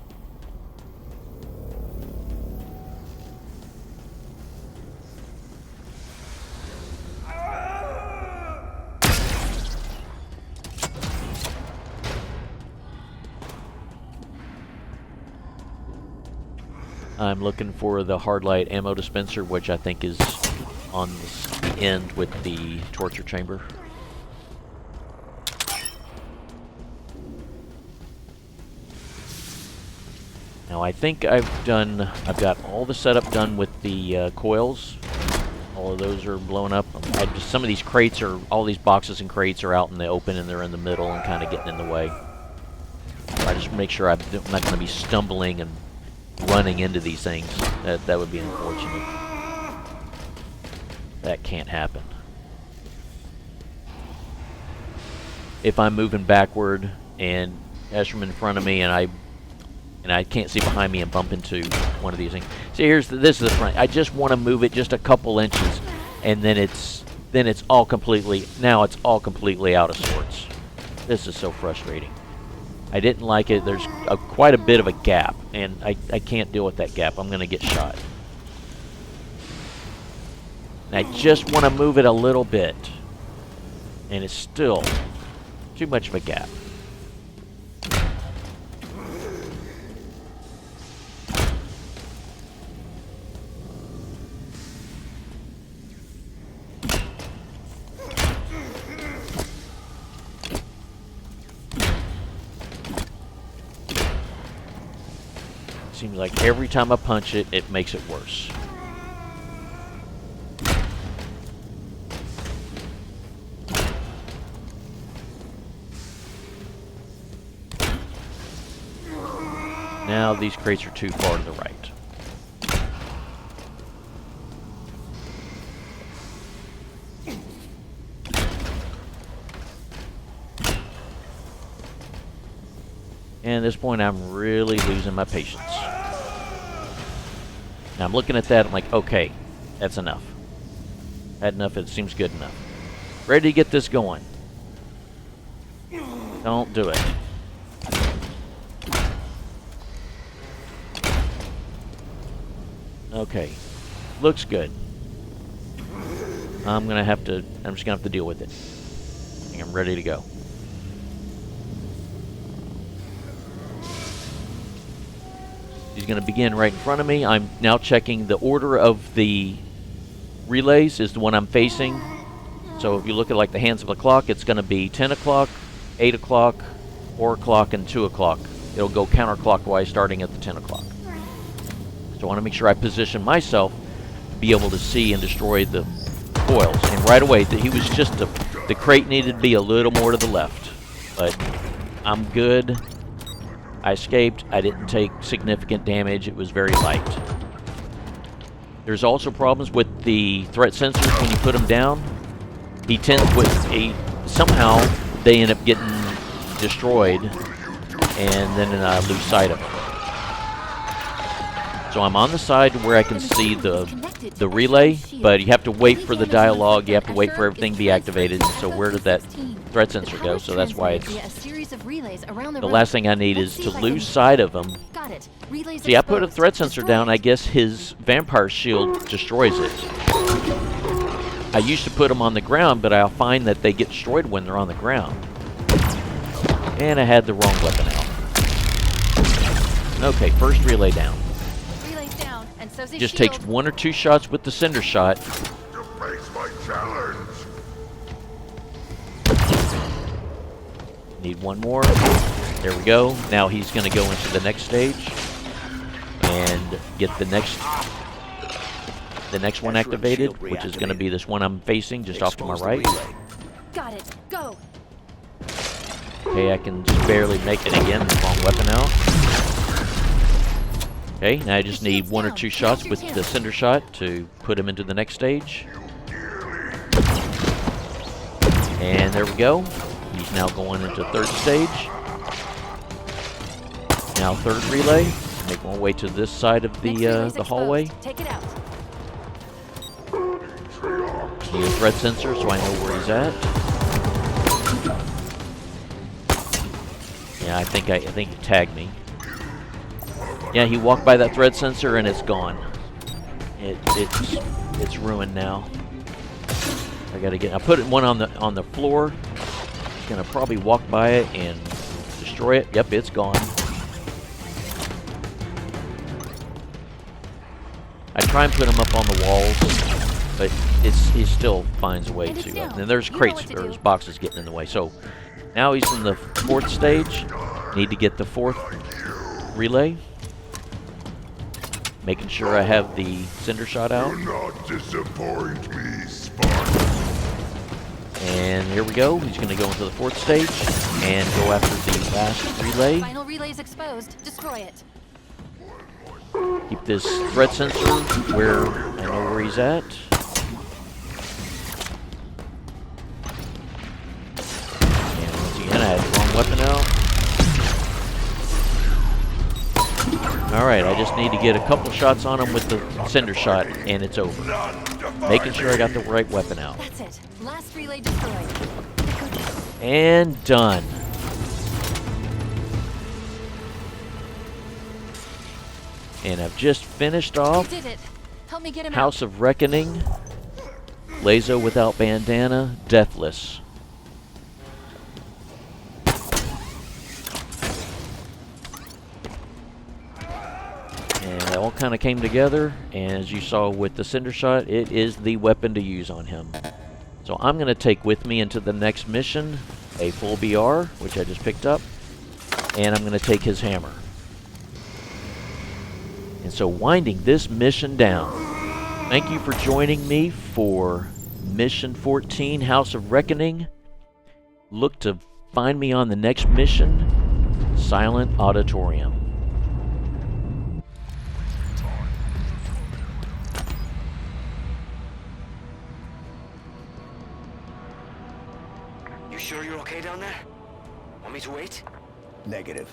I'm looking for the hard light ammo dispenser, which I think is on the end with the torture chamber. Now I think I've got all the setup done with the coils. All of those are blown up. Some of these crates all these boxes and crates are out in the open and they're in the middle and kind of getting in the way. So I just make sure I'm not going to be stumbling and running into these things. That would be unfortunate. That can't happen. If I'm moving backward and Escharum in front of me and I can't see behind me and bump into one of these things. See, this is the front. I just want to move it just a couple inches, and then it's all completely out of sorts. This is so frustrating. I didn't like it. There's quite a bit of a gap, and I can't deal with that gap. I'm going to get shot. And I just want to move it a little bit, and it's still too much of a gap. Seems like every time I punch it, it makes it worse. Now these crates are too far to the right. And at this point, I'm really losing my patience. Now I'm looking at that, I'm like, okay, that's enough. Had enough, it seems good enough. Ready to get this going. Don't do it. Okay, looks good. I'm just gonna have to deal with it. I think I'm ready to go. He's going to begin right in front of me. I'm now checking the order of the relays is the one I'm facing. So if you look at like the hands of the clock, it's going to be 10 o'clock, 8 o'clock, 4 o'clock, and 2 o'clock. It'll go counterclockwise starting at the 10 o'clock. So I want to make sure I position myself to be able to see and destroy the coils. And right away, he was just the crate needed to be a little more to the left. But I'm good. I escaped. I didn't take significant damage. It was very light. There's also problems with the threat sensors when you put them down. Somehow they end up getting destroyed, and then I lose sight of them. So I'm on the side where I can see the relay, but you have to wait for the dialogue, you have to wait for everything to be activated. So where did that threat sensor go? So that's why it's... The last thing I need is to lose sight of him. See, I put a threat sensor down, I guess his vampire shield destroys it. I used to put them on the ground, but I'll find that they get destroyed when they're on the ground. And I had the wrong weapon out. Okay, first relay down. Just takes 1 or 2 shots with the cinder shot. To face my challenge. Need one more. There we go. Now he's going to go into the next stage and get the next one activated, which is going to be this one I'm facing just off to my right. Got it. Go. Okay, I can just barely make it again. Wrong weapon out. Okay, now I just need 1 or 2 shots with the cinder shot to put him into the next stage. And there we go. He's now going into 3rd stage. Now 3rd relay. Make my way to this side of the hallway. Take it out. Need a threat sensor so I know where he's at. Yeah, I think he tagged me. Yeah, he walked by that thread sensor and it's gone. It's ruined now. I gotta get. I put one on the floor. He's gonna probably walk by it and destroy it. Yep, it's gone. I try and put him up on the walls, but he still finds a way to go. And there's crates or there's boxes getting in the way. So now he's in the 4th stage. Need to get the 4th relay. Making sure I have the cinder shot out. Do not disappoint me, Spark. And here we go. He's going to go into the 4th stage and go after the last relay. Final relay's exposed. Destroy it. Keep this threat sensor where I know where he's at. And once again, I had the wrong weapon out. Alright, I just need to get a couple shots on him with the cinder shot, and it's over. Making sure I got the right weapon out. That's it. Last relay destroyed. And done. And I've just finished off Did it. Help me get him House of Reckoning, LASO without Bandana, Deathless. And it all kind of came together, and as you saw with the cinder shot, it is the weapon to use on him. So I'm going to take with me into the next mission a full BR, which I just picked up, and I'm going to take his hammer. And so winding this mission down, thank you for joining me for Mission 14, House of Reckoning. Look to find me on the next mission, Silent Auditorium. You sure you're okay down there? Want me to wait? Negative.